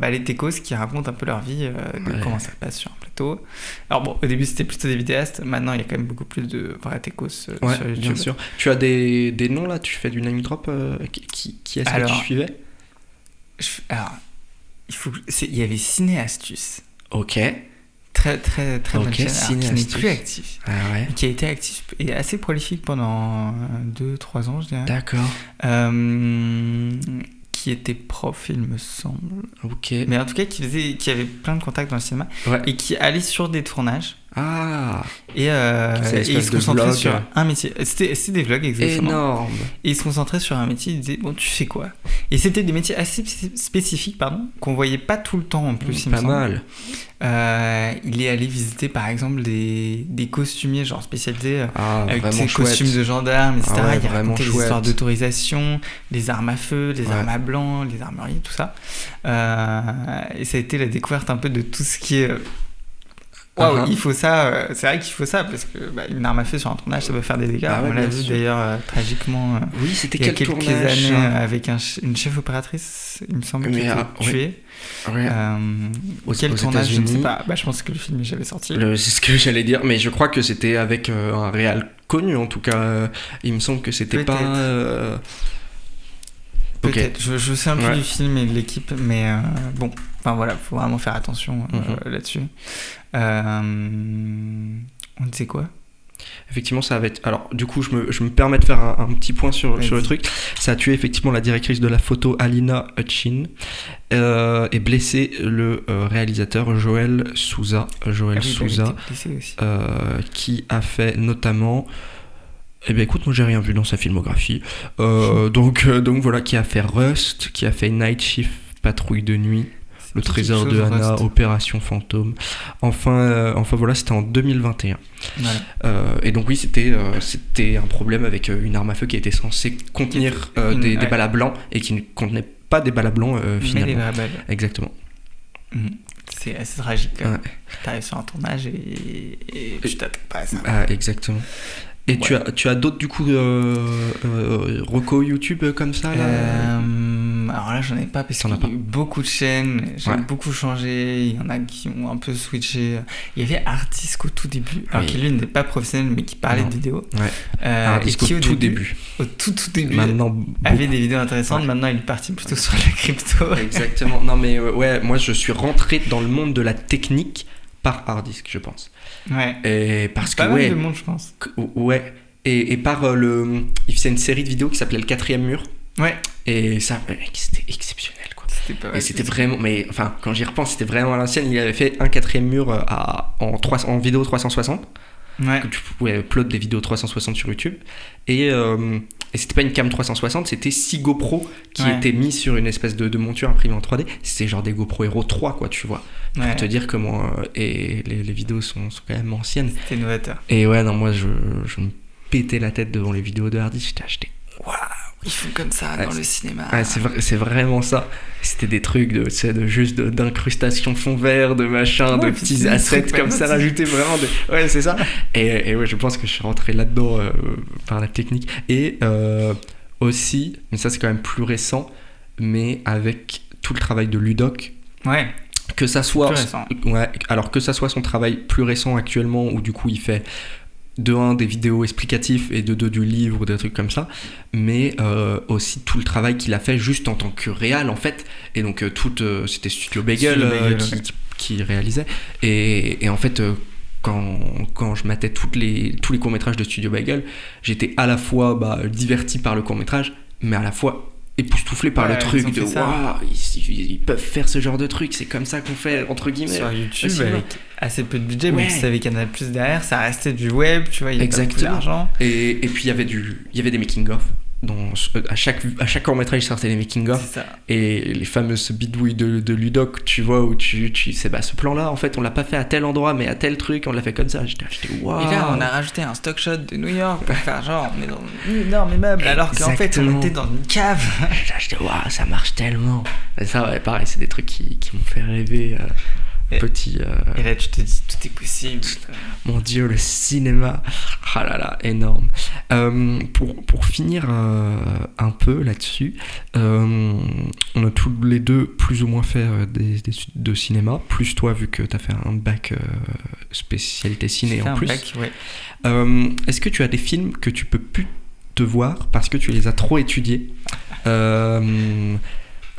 S2: les techos qui racontent un peu leur vie, de comment ça se passe sur un plateau. Alors bon, au début c'était plutôt des vidéastes, maintenant il y a quand même beaucoup plus de vrais techos sur YouTube.
S1: Bien sûr. Tu as des noms là, tu fais du name drop, qui est-ce que tu suivais?
S2: Alors, il y avait Ciné Astuce.
S1: Ok.
S2: Très bonne chaîne, qui n'est plus actif.
S1: Ah ouais.
S2: Qui a été actif et assez prolifique pendant 2-3 ans, je dirais.
S1: D'accord.
S2: Qui était prof, il me semble.
S1: Ok.
S2: Mais en tout cas, qui avait plein de contacts dans le cinéma.
S1: Ouais.
S2: Et qui allait sur des tournages.
S1: Ah.
S2: Et il se concentrait sur un métier. C'était des vlogs, exactement.
S1: Énorme.
S2: Et il se concentrait sur un métier. Il disait, bon, tu fais quoi? Et c'était des métiers assez spécifiques, qu'on voyait pas tout le temps en plus, il me semble.
S1: Pas mal.
S2: Il est allé visiter, par exemple, des costumiers, genre spécialisés avec ses
S1: chouette.
S2: Costumes de gendarmes, etc.
S1: Ah ouais,
S2: il racontait des histoires
S1: d'autorisation,
S2: des armes à feu, des armes à blanc, les armeries, tout ça. Et ça a été la découverte un peu de tout ce qui est... Waouh, il faut ça, c'est vrai qu'il faut ça, parce que une arme à feu sur un tournage, ça peut faire des dégâts. On l'a vu d'ailleurs tragiquement
S1: oui, c'était
S2: il y a quelques
S1: tournage,
S2: années avec une chef opératrice, il me semble, qui a été tuée.
S1: Ouais.
S2: Quel tournage, je ne sais pas. Je pense que le film est jamais sorti.
S1: C'est ce que j'allais dire, mais je crois que c'était avec un réal connu, en tout cas. Il me semble que c'était
S2: Peut-être.
S1: pas...
S2: Peut-être. Je sais un peu du film et de l'équipe, mais bon, enfin voilà, faut vraiment faire attention là-dessus. On disait quoi?
S1: Effectivement, ça va être... Alors, du coup, je me permets de faire un petit point sur le truc. Ça a tué effectivement la directrice de la photo, Alina Hutchin, et blessé le réalisateur Joel Souza. Qui a fait notamment... Eh bien écoute, moi j'ai rien vu dans sa filmographie. Donc voilà, qui a fait Rust, qui a fait Night Shift, Patrouille de nuit, Le Trésor de Anna, Rust. Opération Fantôme. Enfin voilà, c'était en 2021. Voilà. Et donc oui, c'était un problème avec une arme à feu qui était censée contenir des balles à blanc et qui ne contenait pas des balles à blanc finalement.
S2: Mais des vraies balles.
S1: Exactement.
S2: C'est assez tragique. T'arrives sur un tournage et tu t'attends pas à ça.
S1: Exactement. Et tu as d'autres du coup recos YouTube comme ça là
S2: Alors là j'en ai pas parce qu'il y a eu beaucoup de chaînes, j'ai beaucoup changé, il y en a qui ont un peu switché. Il y avait Artdisc au tout début, alors qui lui n'est pas professionnel mais qui parlait de vidéos.
S1: Artdisc au tout début.
S2: Au tout début
S1: maintenant,
S2: avait des vidéos intéressantes, maintenant il est parti plutôt sur la crypto.
S1: Exactement, non mais moi je suis rentré dans le monde de la technique par Artdisc, je pense. Et parce
S2: pas
S1: que
S2: mal de monde, je pense.
S1: Et par il faisait une série de vidéos qui s'appelait Le Quatrième Mur. Et ça, c'était exceptionnel quoi. C'était vraiment, mais enfin quand j'y repense, c'était vraiment à l'ancienne. Il avait fait un quatrième mur en vidéo 360. Que tu pouvais upload des vidéos 360 sur YouTube. Et c'était pas une cam 360, c'était 6 GoPro qui étaient mis sur une espèce de monture imprimée en 3D. C'était genre des GoPro Hero 3 quoi, tu vois. Pour te dire comment et les vidéos sont quand même anciennes.
S2: C'était novateur.
S1: Et moi je me pétais la tête devant les vidéos de Hardy. J'étais waouh,
S2: ils font comme ça dans le cinéma.
S1: C'est vraiment ça. C'était des trucs d'incrustation fond vert, de machin, de petits assets comme ça rajoutés vraiment. C'est ça. Et je pense que je suis rentré là-dedans par la technique. Et aussi, mais ça c'est quand même plus récent, mais avec tout le travail de Ludoc. Que ça soit son travail plus récent actuellement où du coup il fait de 1 des vidéos explicatives et de 2 du livre ou des trucs comme ça, mais aussi tout le travail qu'il a fait juste en tant que réal en fait. Et donc c'était Studio Bagel qui réalisait et en fait quand je matais tous les courts-métrages de Studio Bagel, j'étais à la fois diverti par le court-métrage mais à la fois époustouflé par le truc de waouh, ils peuvent faire ce genre de truc, c'est comme ça qu'on fait entre guillemets
S2: sur YouTube avec assez peu de budget, mais tu savais Canal+ derrière, ça restait du web, tu vois, il y avait pas beaucoup d'argent.
S1: Et puis il y avait des making of. À chaque court-métrage, il sortait les making-of et les fameuses bidouilles de Ludoc, tu vois, où tu sais, ce plan-là, en fait, on l'a pas fait à tel endroit, mais à tel truc, on l'a fait comme ça. J'étais waouh.
S2: Et là, on a rajouté un stock shot de New York pour faire genre, on est dans un énorme immeuble, alors qu'en fait, on était dans une cave.
S1: J'étais waouh, ça marche tellement. Et ça, pareil, c'est des trucs qui m'ont fait rêver. Petit.
S2: Et là, tu te dis, tout est possible.
S1: Mon Dieu, le cinéma. Ah là là, énorme. Pour finir un peu là-dessus, on a tous les deux plus ou moins fait des études de cinéma, plus toi, vu que tu as fait un bac spécialité ciné en plus.
S2: Bac,
S1: est-ce que tu as des films que tu peux plus te voir parce que tu les as trop étudiés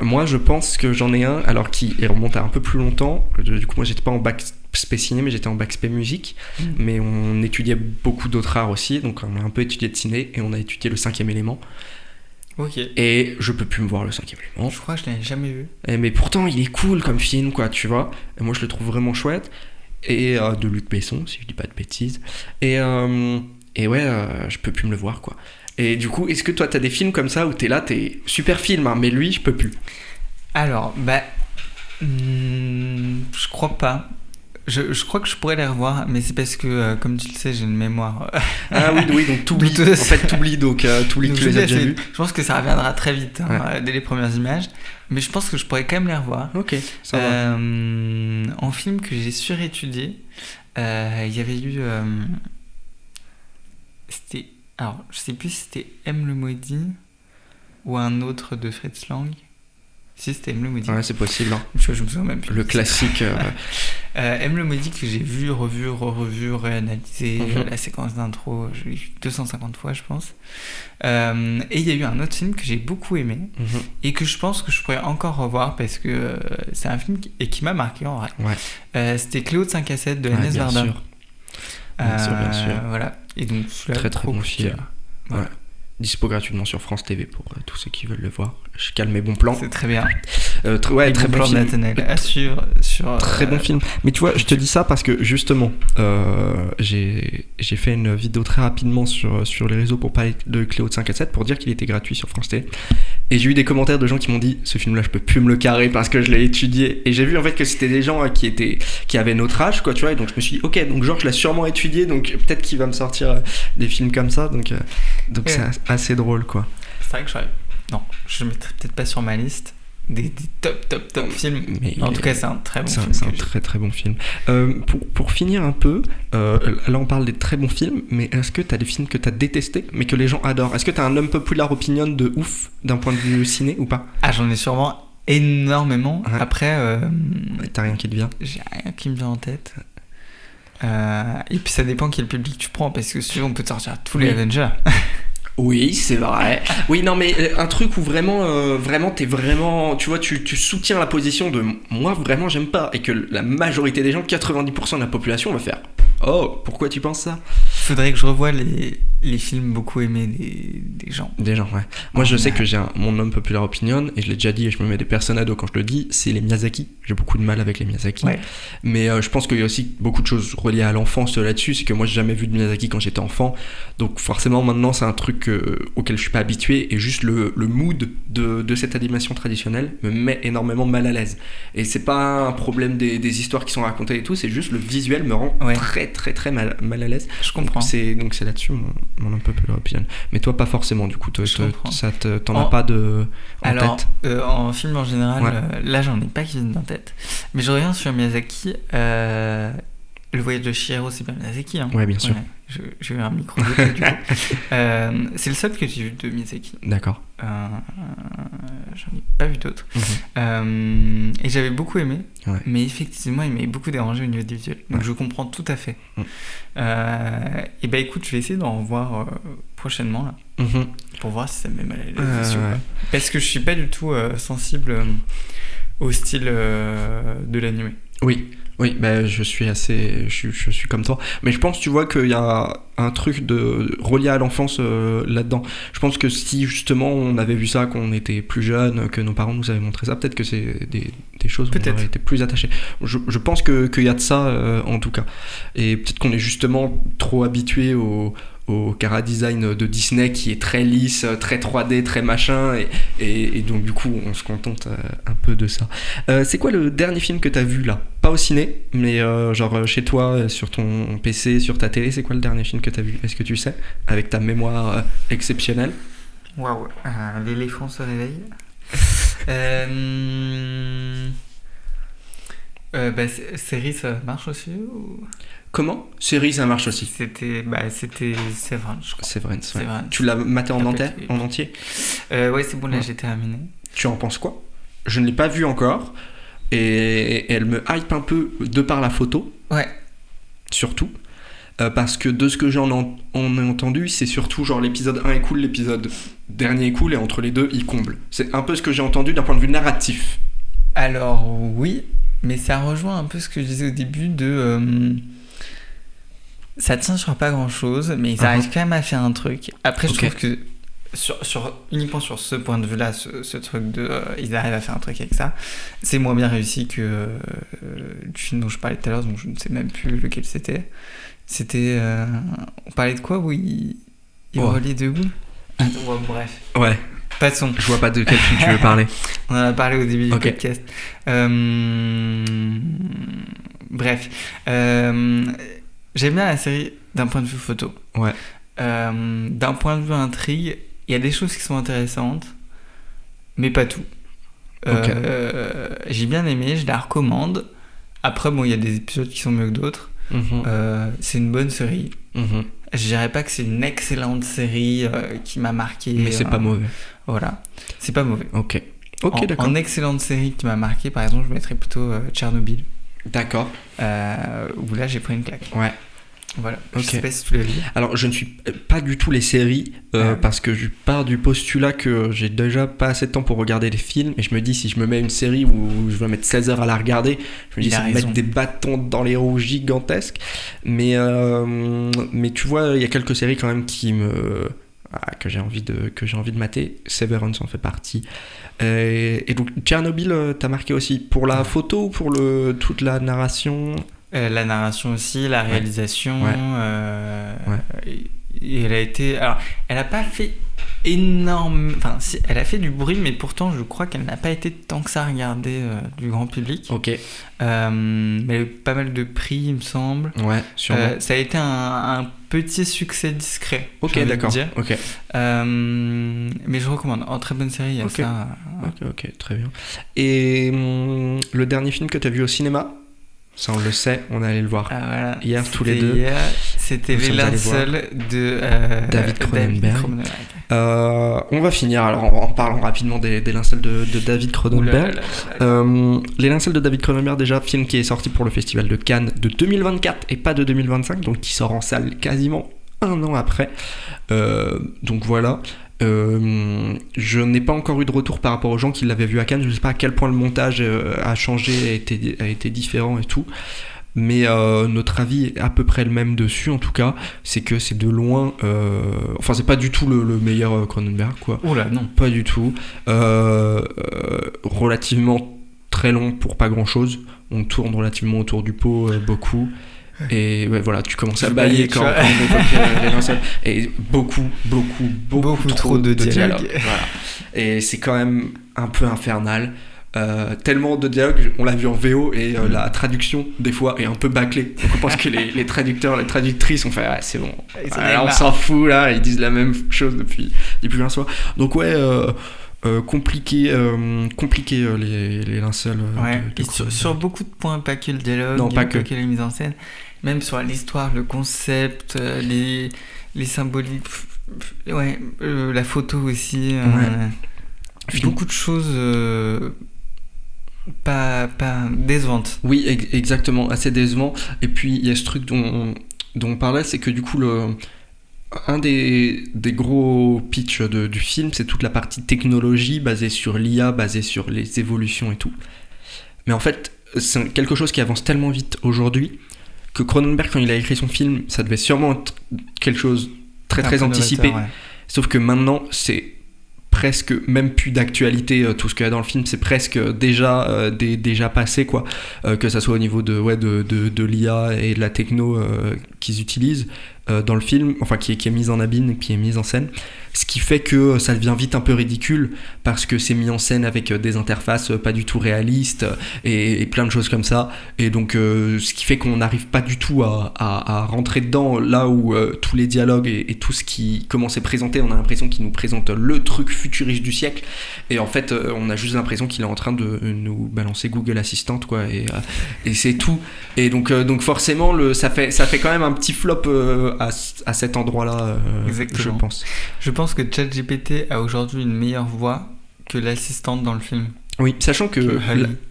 S1: Moi, je pense que j'en ai un, alors qui remonte à un peu plus longtemps. Du coup, moi, j'étais pas en bac spé ciné, mais j'étais en bac spé musique. Mais on étudiait beaucoup d'autres arts aussi, donc on a un peu étudié de ciné et on a étudié le 5e élément.
S2: Ok.
S1: Et je peux plus me voir le 5e élément.
S2: Je crois que je l'avais jamais vu.
S1: Mais pourtant, il est cool comme film, quoi, tu vois. Et moi, je le trouve vraiment chouette. Et de Luc Besson, si je dis pas de bêtises. Et ouais, je peux plus me le voir, quoi. Et du coup, est-ce que toi, t'as des films comme ça où t'es là, t'es super film, hein, mais lui, je peux plus?
S2: Alors, je crois pas. Je crois que je pourrais les revoir, mais c'est parce que, comme tu le sais, j'ai une mémoire.
S1: Ah oui, donc t'oublies. En fait, t'oublies que tu les as déjà vus.
S2: Je pense que ça reviendra très vite, hein, dès les premières images. Mais je pense que je pourrais quand même les revoir.
S1: Ok, ça va.
S2: En film que j'ai surétudié, il y avait eu. C'était. Alors, je sais plus si c'était M le Maudit ou un autre de Fritz Lang. Si, c'était M le Maudit.
S1: Ouais, c'est possible. Hein.
S2: Je me souviens même plus.
S1: Le classique.
S2: M le Maudit que j'ai vu, revu, réanalysé, la séquence d'intro, je l'ai vu 250 fois, je pense. Et il y a eu un autre film que j'ai beaucoup aimé et que je pense que je pourrais encore revoir parce que c'est un film qui m'a marqué en vrai.
S1: Ouais.
S2: C'était Cléo de 5 à 7 de Agnès Varda.
S1: Bien sûr.
S2: Voilà. Et donc,
S1: très bon film.
S2: Voilà.
S1: Ouais. Dispo gratuitement sur France TV pour tous ceux qui veulent le voir. Je cale mes bons plans.
S2: C'est très bien.
S1: Très bon film.
S2: Nathanaël à suivre sur.
S1: Très bon film. Mais tu vois, je te dis ça parce que justement, j'ai fait une vidéo très rapidement sur les réseaux pour parler de Cléo de 5 à 7 pour dire qu'il était gratuit sur France TV. Et j'ai eu des commentaires de gens qui m'ont dit ce film-là, je peux plus me le carrer parce que je l'ai étudié. Et j'ai vu en fait que c'était des gens qui avaient notre âge, quoi, tu vois. Et donc je me suis dit, ok, donc Georges l'a sûrement étudié, donc peut-être qu'il va me sortir des films comme ça. Donc c'est assez drôle, quoi.
S2: C'est vrai que je le mettrais peut-être pas sur ma liste des top films. Mais en tout cas, c'est un très bon film.
S1: C'est un très bon film. Pour finir un peu, là on parle des très bons films, mais est-ce que t'as des films que t'as détestés, mais que les gens adorent? Est-ce que t'as un unpopular opinion de ouf d'un point de vue ciné ou pas?
S2: Ah, j'en ai sûrement énormément. Ouais. Après,
S1: t'as rien qui te vient?
S2: J'ai rien qui me vient en tête. Et puis ça dépend quel public tu prends, parce que si on peut te sortir tous les Avengers.
S1: Oui, c'est vrai. Oui, non, mais un truc où vraiment, t'es vraiment, tu vois, tu soutiens la position de moi, vraiment, j'aime pas, et que la majorité des gens, 90% de la population, va faire oh, pourquoi tu penses ça?
S2: Faudrait que je revoie les films beaucoup aimés des gens.
S1: Des gens, ouais. Moi, je sais que j'ai mon unpopular opinion, et je l'ai déjà dit, et je me mets des personnes à dos quand je le dis, c'est les Miyazaki. J'ai beaucoup de mal avec les Miyazaki.
S2: Ouais.
S1: Mais je pense qu'il y a aussi beaucoup de choses reliées à l'enfance là-dessus. C'est que moi, j'ai jamais vu de Miyazaki quand j'étais enfant. Donc, forcément, maintenant, c'est un truc auquel je suis pas habitué. Et juste le mood de cette animation traditionnelle me met énormément mal à l'aise. Et c'est pas un problème des histoires qui sont racontées et tout, c'est juste le visuel me rend très mal à l'aise.
S2: Je comprends.
S1: Donc c'est là-dessus mon unpopular opinion. Mais toi, pas forcément, du coup. T'en as pas en tête?
S2: En film en général, là, j'en ai pas qui viennent en tête. Mais je reviens sur Miyazaki. Le voyage de Chihiro, c'est pas Miyazaki. Hein.
S1: Ouais, bien sûr.
S2: J'ai eu un micro du coup. C'est le seul que j'ai vu de Miyazaki.
S1: D'accord.
S2: J'en ai pas vu d'autres. Et j'avais beaucoup aimé, mais effectivement, il m'avait beaucoup dérangé au niveau du visuel. Donc je comprends tout à fait. Et bah écoute, je vais essayer d'en voir prochainement là, pour voir si ça me met mal à l'aise. Parce que je suis pas du tout sensible au style de l'animé.
S1: Oui, bah, je suis comme toi. Mais je pense, tu vois, qu'il y a un truc relié à l'enfance là-dedans. Je pense que si justement on avait vu ça quand on était plus jeune, que nos parents nous avaient montré ça, peut-être que c'est des choses où on aurait été plus attachés. Je pense qu'il y a de ça en tout cas. Et peut-être qu'on est justement trop habitué au chara design de Disney qui est très lisse, très 3D, très machin, et donc du coup on se contente un peu de ça. C'est quoi le dernier film que t'as vu là? Pas au ciné, mais genre chez toi, sur ton PC, sur ta télé, c'est quoi le dernier film que t'as vu? Est-ce que tu sais? Avec ta mémoire exceptionnelle.
S2: Waouh, l'éléphant se réveille. Série, ça marche aussi ou...
S1: Comment? Série, ça marche aussi.
S2: C'était Severance, je crois.
S1: Severance, ouais. Tu l'as maté en entier?
S2: Ouais, c'est bon, là j'ai terminé.
S1: Tu en penses quoi? Je ne l'ai pas vue encore, et elle me hype un peu de par la photo.
S2: Ouais.
S1: Surtout. parce que de ce que on a entendu, c'est surtout genre l'épisode 1 est cool, l'épisode dernier est cool, et entre les deux, il comble. C'est un peu ce que j'ai entendu d'un point de vue narratif.
S2: Alors oui, mais ça rejoint un peu ce que je disais au début de... ça tient sur pas grand-chose, mais ils arrivent quand même à faire un truc. Après, je trouve que uniquement sur ce point de vue-là, ce truc de... ils arrivent à faire un truc avec ça. C'est moins bien réussi que du film dont je parlais tout à l'heure, donc je ne sais même plus lequel c'était. C'était... on parlait de quoi où il reliait debout. Bref.
S1: Ouais.
S2: Passons.
S1: Je vois pas de quel film tu veux parler.
S2: On en a parlé au début du podcast. Bref. J'aime bien la série d'un point de vue photo.
S1: Ouais.
S2: D'un point de vue intrigue, il y a des choses qui sont intéressantes, mais pas tout. J'ai bien aimé, je la recommande. Après, bon, il y a des épisodes qui sont mieux que d'autres. C'est une bonne série. Je dirais pas que c'est une excellente série qui m'a marqué.
S1: Mais c'est pas mauvais.
S2: Voilà, c'est pas mauvais.
S1: Ok, d'accord.
S2: En excellente série qui m'a marqué, par exemple, je mettrais plutôt Tchernobyl.
S1: D'accord.
S2: Où là, j'ai pris une claque.
S1: Ouais.
S2: Voilà, je sais pas si tu l'as vu.
S1: Alors, je ne suis pas du tout les séries, parce que je pars du postulat que j'ai déjà pas assez de temps pour regarder les films, et je me dis, si je me mets une série où je vais mettre 16 heures à la regarder, je me dis, ça va mettre des bâtons dans les roues gigantesques. Mais tu vois, il y a quelques séries quand même que j'ai envie de mater. Severance en fait partie. Et donc, Tchernobyl, t'as marqué aussi pour la photo ou pour toute la narration?
S2: La narration aussi, la réalisation. Et elle a été... Alors, elle n'a pas fait énorme... Enfin, si, elle a fait du bruit, mais pourtant, je crois qu'elle n'a pas été tant que ça regardée du grand public.
S1: Ok.
S2: Mais elle a eu pas mal de prix, il me semble.
S1: Ouais, sûrement.
S2: Ça a été un petit succès discret.
S1: Ok, d'accord. Ok.
S2: Mais je recommande. En très bonne série, il y a ça.
S1: Ok, très bien. Et le dernier film que tu as vu au cinéma? Ça, on le sait, on est allé le voir hier tous les deux.
S2: C'était Les linceuls de
S1: David Cronenberg. On va finir alors en parlant rapidement des linceuls de David Cronenberg. Les linceuls de David Cronenberg, déjà, film qui est sorti pour le Festival de Cannes de 2024 et pas de 2025, donc qui sort en salle quasiment un an après. Donc voilà. Je n'ai pas encore eu de retour par rapport aux gens qui l'avaient vu à Cannes. Je ne sais pas à quel point le montage a changé, a été différent et tout. Mais notre avis est à peu près le même dessus, en tout cas. C'est que c'est de loin... Enfin, c'est pas du tout le meilleur Cronenberg, quoi.
S2: Oh là, non.
S1: Pas du tout. Relativement très long pour pas grand-chose. On tourne relativement autour du pot, beaucoup. Et ouais, voilà, tu commences à bâiller quand on évoque les linceuls. Et beaucoup trop de dialogue. Voilà. Et c'est quand même un peu infernal. Tellement de dialogue, on l'a vu en VO et la traduction des fois est un peu bâclée. Donc on pense que les traducteurs, les traductrices ont fait c'est bon. Là, on s'en fout là, ils disent la même chose depuis un soir. Donc ouais. Compliqué les linceuls.
S2: Sur beaucoup de points, pas que le dialogue, pas que la mise en scène, même sur l'histoire, le concept, les symboliques, la photo aussi. Beaucoup de choses pas décevantes.
S1: Oui, exactement, assez décevant. Et puis il y a ce truc dont on parlait, c'est que du coup un des gros pitchs du film, c'est toute la partie technologie basée sur l'IA, basée sur les évolutions et tout. Mais en fait, c'est quelque chose qui avance tellement vite aujourd'hui que Cronenberg, quand il a écrit son film, ça devait sûrement être quelque chose très anticipé. Sauf que maintenant, c'est presque même plus d'actualité. Tout ce qu'il y a dans le film, c'est presque déjà passé, quoi. Que ça soit au niveau de l'IA et de la techno qu'ils utilisent dans le film, enfin qui est mise en abîme et qui est mise en scène, ce qui fait que ça devient vite un peu ridicule parce que c'est mis en scène avec des interfaces pas du tout réalistes et plein de choses comme ça, et donc ce qui fait qu'on n'arrive pas du tout à rentrer dedans, là où tous les dialogues et tout ce comment c'est présenté, on a l'impression qu'il nous présente le truc futuriste du siècle, et en fait on a juste l'impression qu'il est en train de nous balancer Google Assistant, quoi, et c'est tout, et donc forcément ça fait quand même un petit flop à cet endroit-là, je pense.
S2: Je pense que ChatGPT a aujourd'hui une meilleure voix que l'assistante dans le film.
S1: Oui, sachant que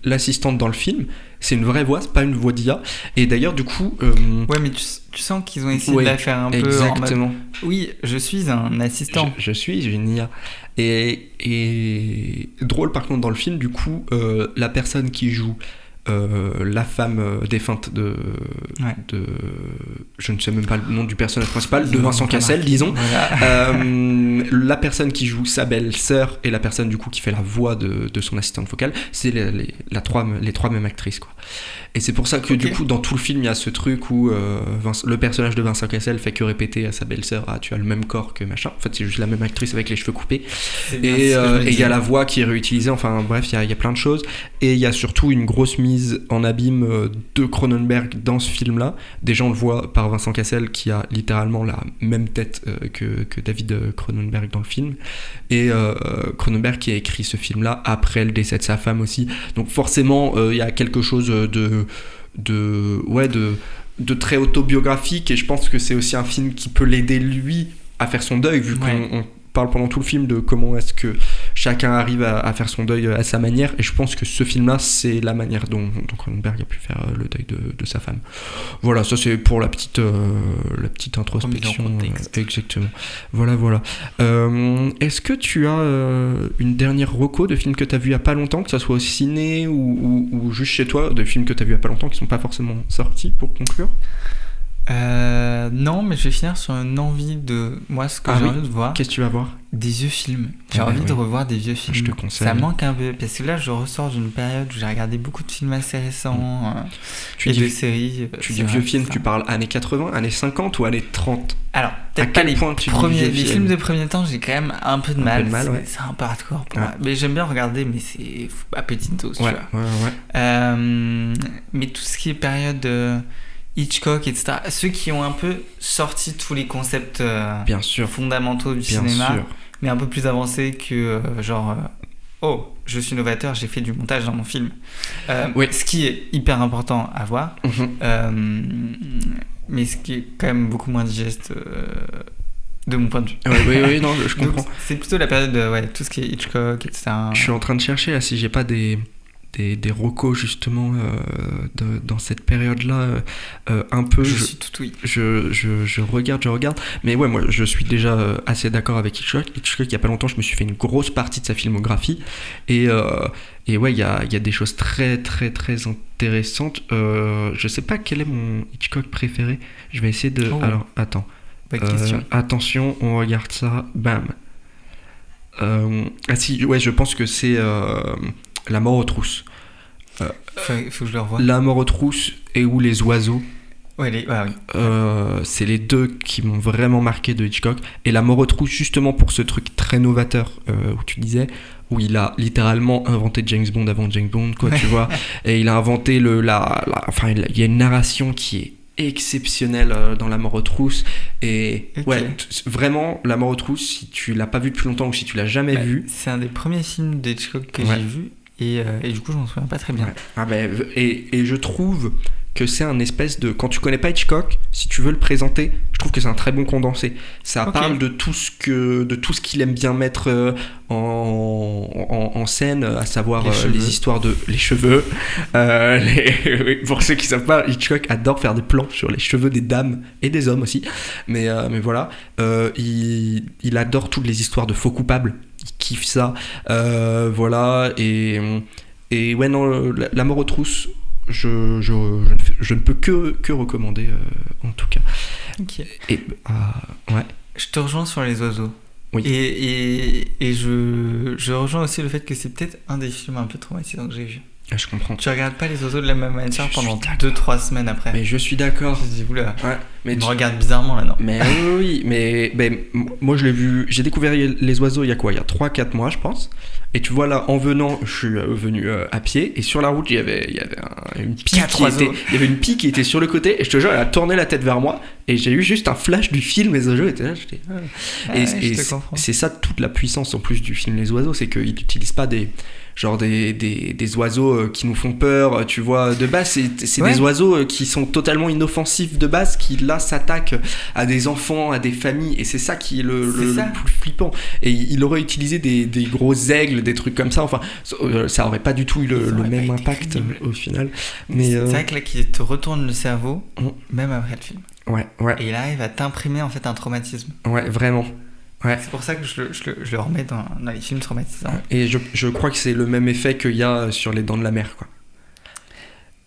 S1: l'assistante dans le film, c'est une vraie voix, c'est pas une voix d'IA. Et d'ailleurs, du coup...
S2: Ouais, mais tu sens qu'ils ont essayé de la faire un peu
S1: exactement.
S2: En mode... Oui, je suis un assistant.
S1: Je suis une IA. Et drôle, par contre, dans le film, du coup, la personne qui joue la femme défunte de... Je ne sais même pas le nom du personnage principal, de Vincent Cassel, disons. Voilà. La personne qui joue sa belle-sœur et la personne, du coup, qui fait la voix de son assistante vocale, c'est les trois mêmes actrices, quoi. Et c'est pour ça que, du coup, dans tout le film, il y a ce truc où le personnage de Vincent Cassel fait que répéter à sa belle-sœur « Ah, tu as le même corps que machin ». En fait, c'est juste la même actrice avec les cheveux coupés. Et il y a la voix qui est réutilisée. Enfin, bref, il y a plein de choses. Et il y a surtout une grosse mise en abîme de Cronenberg dans ce film-là. Déjà, on le voit par Vincent Cassel, qui a littéralement la même tête que David Cronenberg dans le film. Et Cronenberg qui a écrit ce film-là après le décès de sa femme aussi. Donc forcément, il y a quelque chose de très autobiographique, et je pense que c'est aussi un film qui peut l'aider lui à faire son deuil, vu qu'on parle pendant tout le film de comment est-ce que chacun arrive à faire son deuil à sa manière, et je pense que ce film-là, c'est la manière dont Cronenberg a pu faire le deuil de sa femme. Voilà, ça c'est pour la petite introspection. Exactement. Voilà. Est-ce que tu as une dernière reco de films que tu as vu il y a pas longtemps, que ça soit au ciné ou juste chez toi, de films que tu as vu il y a pas longtemps qui sont pas forcément sortis, pour conclure?
S2: Non, mais je vais finir sur une envie de... Moi, ce que j'ai envie de voir...
S1: Qu'est-ce que tu vas voir?
S2: Des vieux films. J'ai envie de revoir des vieux films.
S1: Je te conseille.
S2: Ça manque un peu, parce que là, je ressors d'une période où j'ai regardé beaucoup de films assez récents de séries.
S1: Tu dis vieux films, tu parles années 80, années 50 ou années 30?
S2: Alors, peut-être pas les films de premier temps, j'ai quand même un peu de mal. C'est un peu hardcore pour moi. Mais j'aime bien regarder, mais c'est à petite dose, tu vois. Mais tout ce qui est période... Hitchcock, etc. Ceux qui ont un peu sorti tous les concepts fondamentaux du cinéma, mais un peu plus avancés que je suis novateur, j'ai fait du montage dans mon film. Ce qui est hyper important à voir, mais ce qui est quand même beaucoup moins digeste de mon point de vue.
S1: Oui, non, je comprends.
S2: Donc, c'est plutôt la période de tout ce qui est Hitchcock, etc.
S1: Je suis en train de chercher là, si j'ai pas des recos justement dans cette période-là, un peu.
S2: Je suis tout oui.
S1: Je regarde. Mais ouais, moi je suis déjà assez d'accord avec Hitchcock. Hitchcock, il y a pas longtemps, je me suis fait une grosse partie de sa filmographie. Et ouais, il y a des choses très très très intéressantes. Je sais pas quel est mon Hitchcock préféré. Je vais essayer de... Alors, attends. Attention, on regarde ça. Bam. Je pense que c'est... La mort aux trousses.
S2: Faut que je le revoie.
S1: La mort aux trousses et ou Les oiseaux.
S2: Oui.
S1: C'est les deux qui m'ont vraiment marqué de Hitchcock. Et La mort aux trousses, justement pour ce truc très novateur où tu disais, où il a littéralement inventé James Bond avant James Bond, quoi, tu vois. Et il a inventé il y a une narration qui est exceptionnelle dans La mort aux trousses. Et vraiment, La mort aux trousses, si tu l'as pas vu depuis longtemps ou si tu l'as jamais vu.
S2: C'est un des premiers films d'Hitchcock que j'ai vu. Et du coup, je m'en souviens pas très bien.
S1: Et je trouve que c'est un espèce de... Quand tu connais pas Hitchcock, si tu veux le présenter, je trouve que c'est un très bon condensé. Ça parle de tout ce qu'il aime bien mettre en scène, à savoir les histoires de... Les cheveux. Pour ceux qui savent pas, Hitchcock adore faire des plans sur les cheveux des dames et des hommes aussi. Mais voilà. Il adore toutes les histoires de faux coupables. Il kiffe ça. Voilà. Et ouais, non, La mort aux trousses, je ne peux que recommander, en tout cas.
S2: Ok.
S1: Et, ouais.
S2: Je te rejoins sur Les oiseaux.
S1: Oui.
S2: Et je rejoins aussi le fait que c'est peut-être un des films un peu traumatisants que j'ai vu.
S1: Je comprends.
S2: Tu regardes pas Les oiseaux de la même manière pendant 2-3 semaines après.
S1: Mais je suis d'accord.
S2: Je me dis, oula,
S1: mais
S2: tu me regardes bizarrement là, non?
S1: Mais oui, mais moi je l'ai vu, j'ai découvert Les oiseaux il y a 3-4 mois, je pense. Et tu vois là, en venant, je suis venu à pied, et sur la route, il y avait une pie qui était sur le côté, et je te jure, elle a tourné la tête vers moi, et j'ai eu juste un flash du film Les oiseaux, et c'est ça toute la puissance en plus du film Les oiseaux, c'est qu'il n'utilise pas des oiseaux qui nous font peur, tu vois, de base, c'est des oiseaux qui sont totalement inoffensifs de base, qui là s'attaque à des enfants, à des familles, et c'est ça qui est le plus flippant. Et il aurait utilisé des gros aigles, des trucs comme ça, enfin, ça aurait pas du tout eu le même impact au final. Mais
S2: c'est vrai que là, qu'il te retourne le cerveau, même après le film.
S1: Ouais.
S2: Et il arrive à t'imprimer en fait un traumatisme.
S1: Ouais, vraiment. Ouais.
S2: C'est pour ça que je le remets dans les films traumatisants.
S1: Et je crois que c'est le même effet qu'il y a sur Les Dents de la Mer, quoi.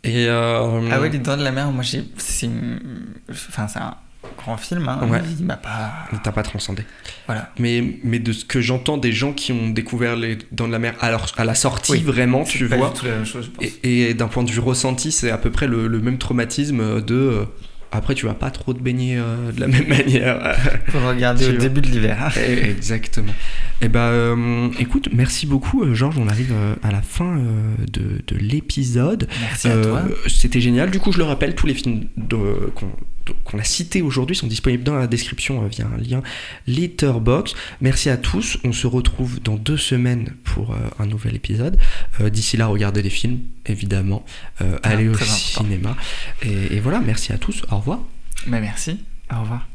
S1: Et
S2: Ah ouais, Les Dents de la Mer, moi c'est un grand film, hein,
S1: ouais.
S2: Il m'a pas...
S1: T'as pas transcendé.
S2: Voilà.
S1: Mais de ce que j'entends des gens qui ont découvert Les Dents de la Mer à la sortie, vraiment, tu vois.
S2: C'est pas du tout la même chose, je pense.
S1: Et d'un point de vue ressenti, c'est à peu près le même traumatisme de... Après, tu vas pas trop te baigner de la même manière.
S2: Faut le regarder au début de l'hiver.
S1: Exactement. Et écoute, merci beaucoup, Georges. On arrive à la fin de l'épisode.
S2: Merci à toi.
S1: C'était génial. Du coup, je le rappelle, tous les films qu'on a cités aujourd'hui sont disponibles dans la description via un lien Letterboxd. Merci à tous. On se retrouve dans 2 semaines pour un nouvel épisode. D'ici là, regardez des films, évidemment. Allez au cinéma. Et voilà, merci à tous. Au revoir.
S2: Mais merci. Au revoir.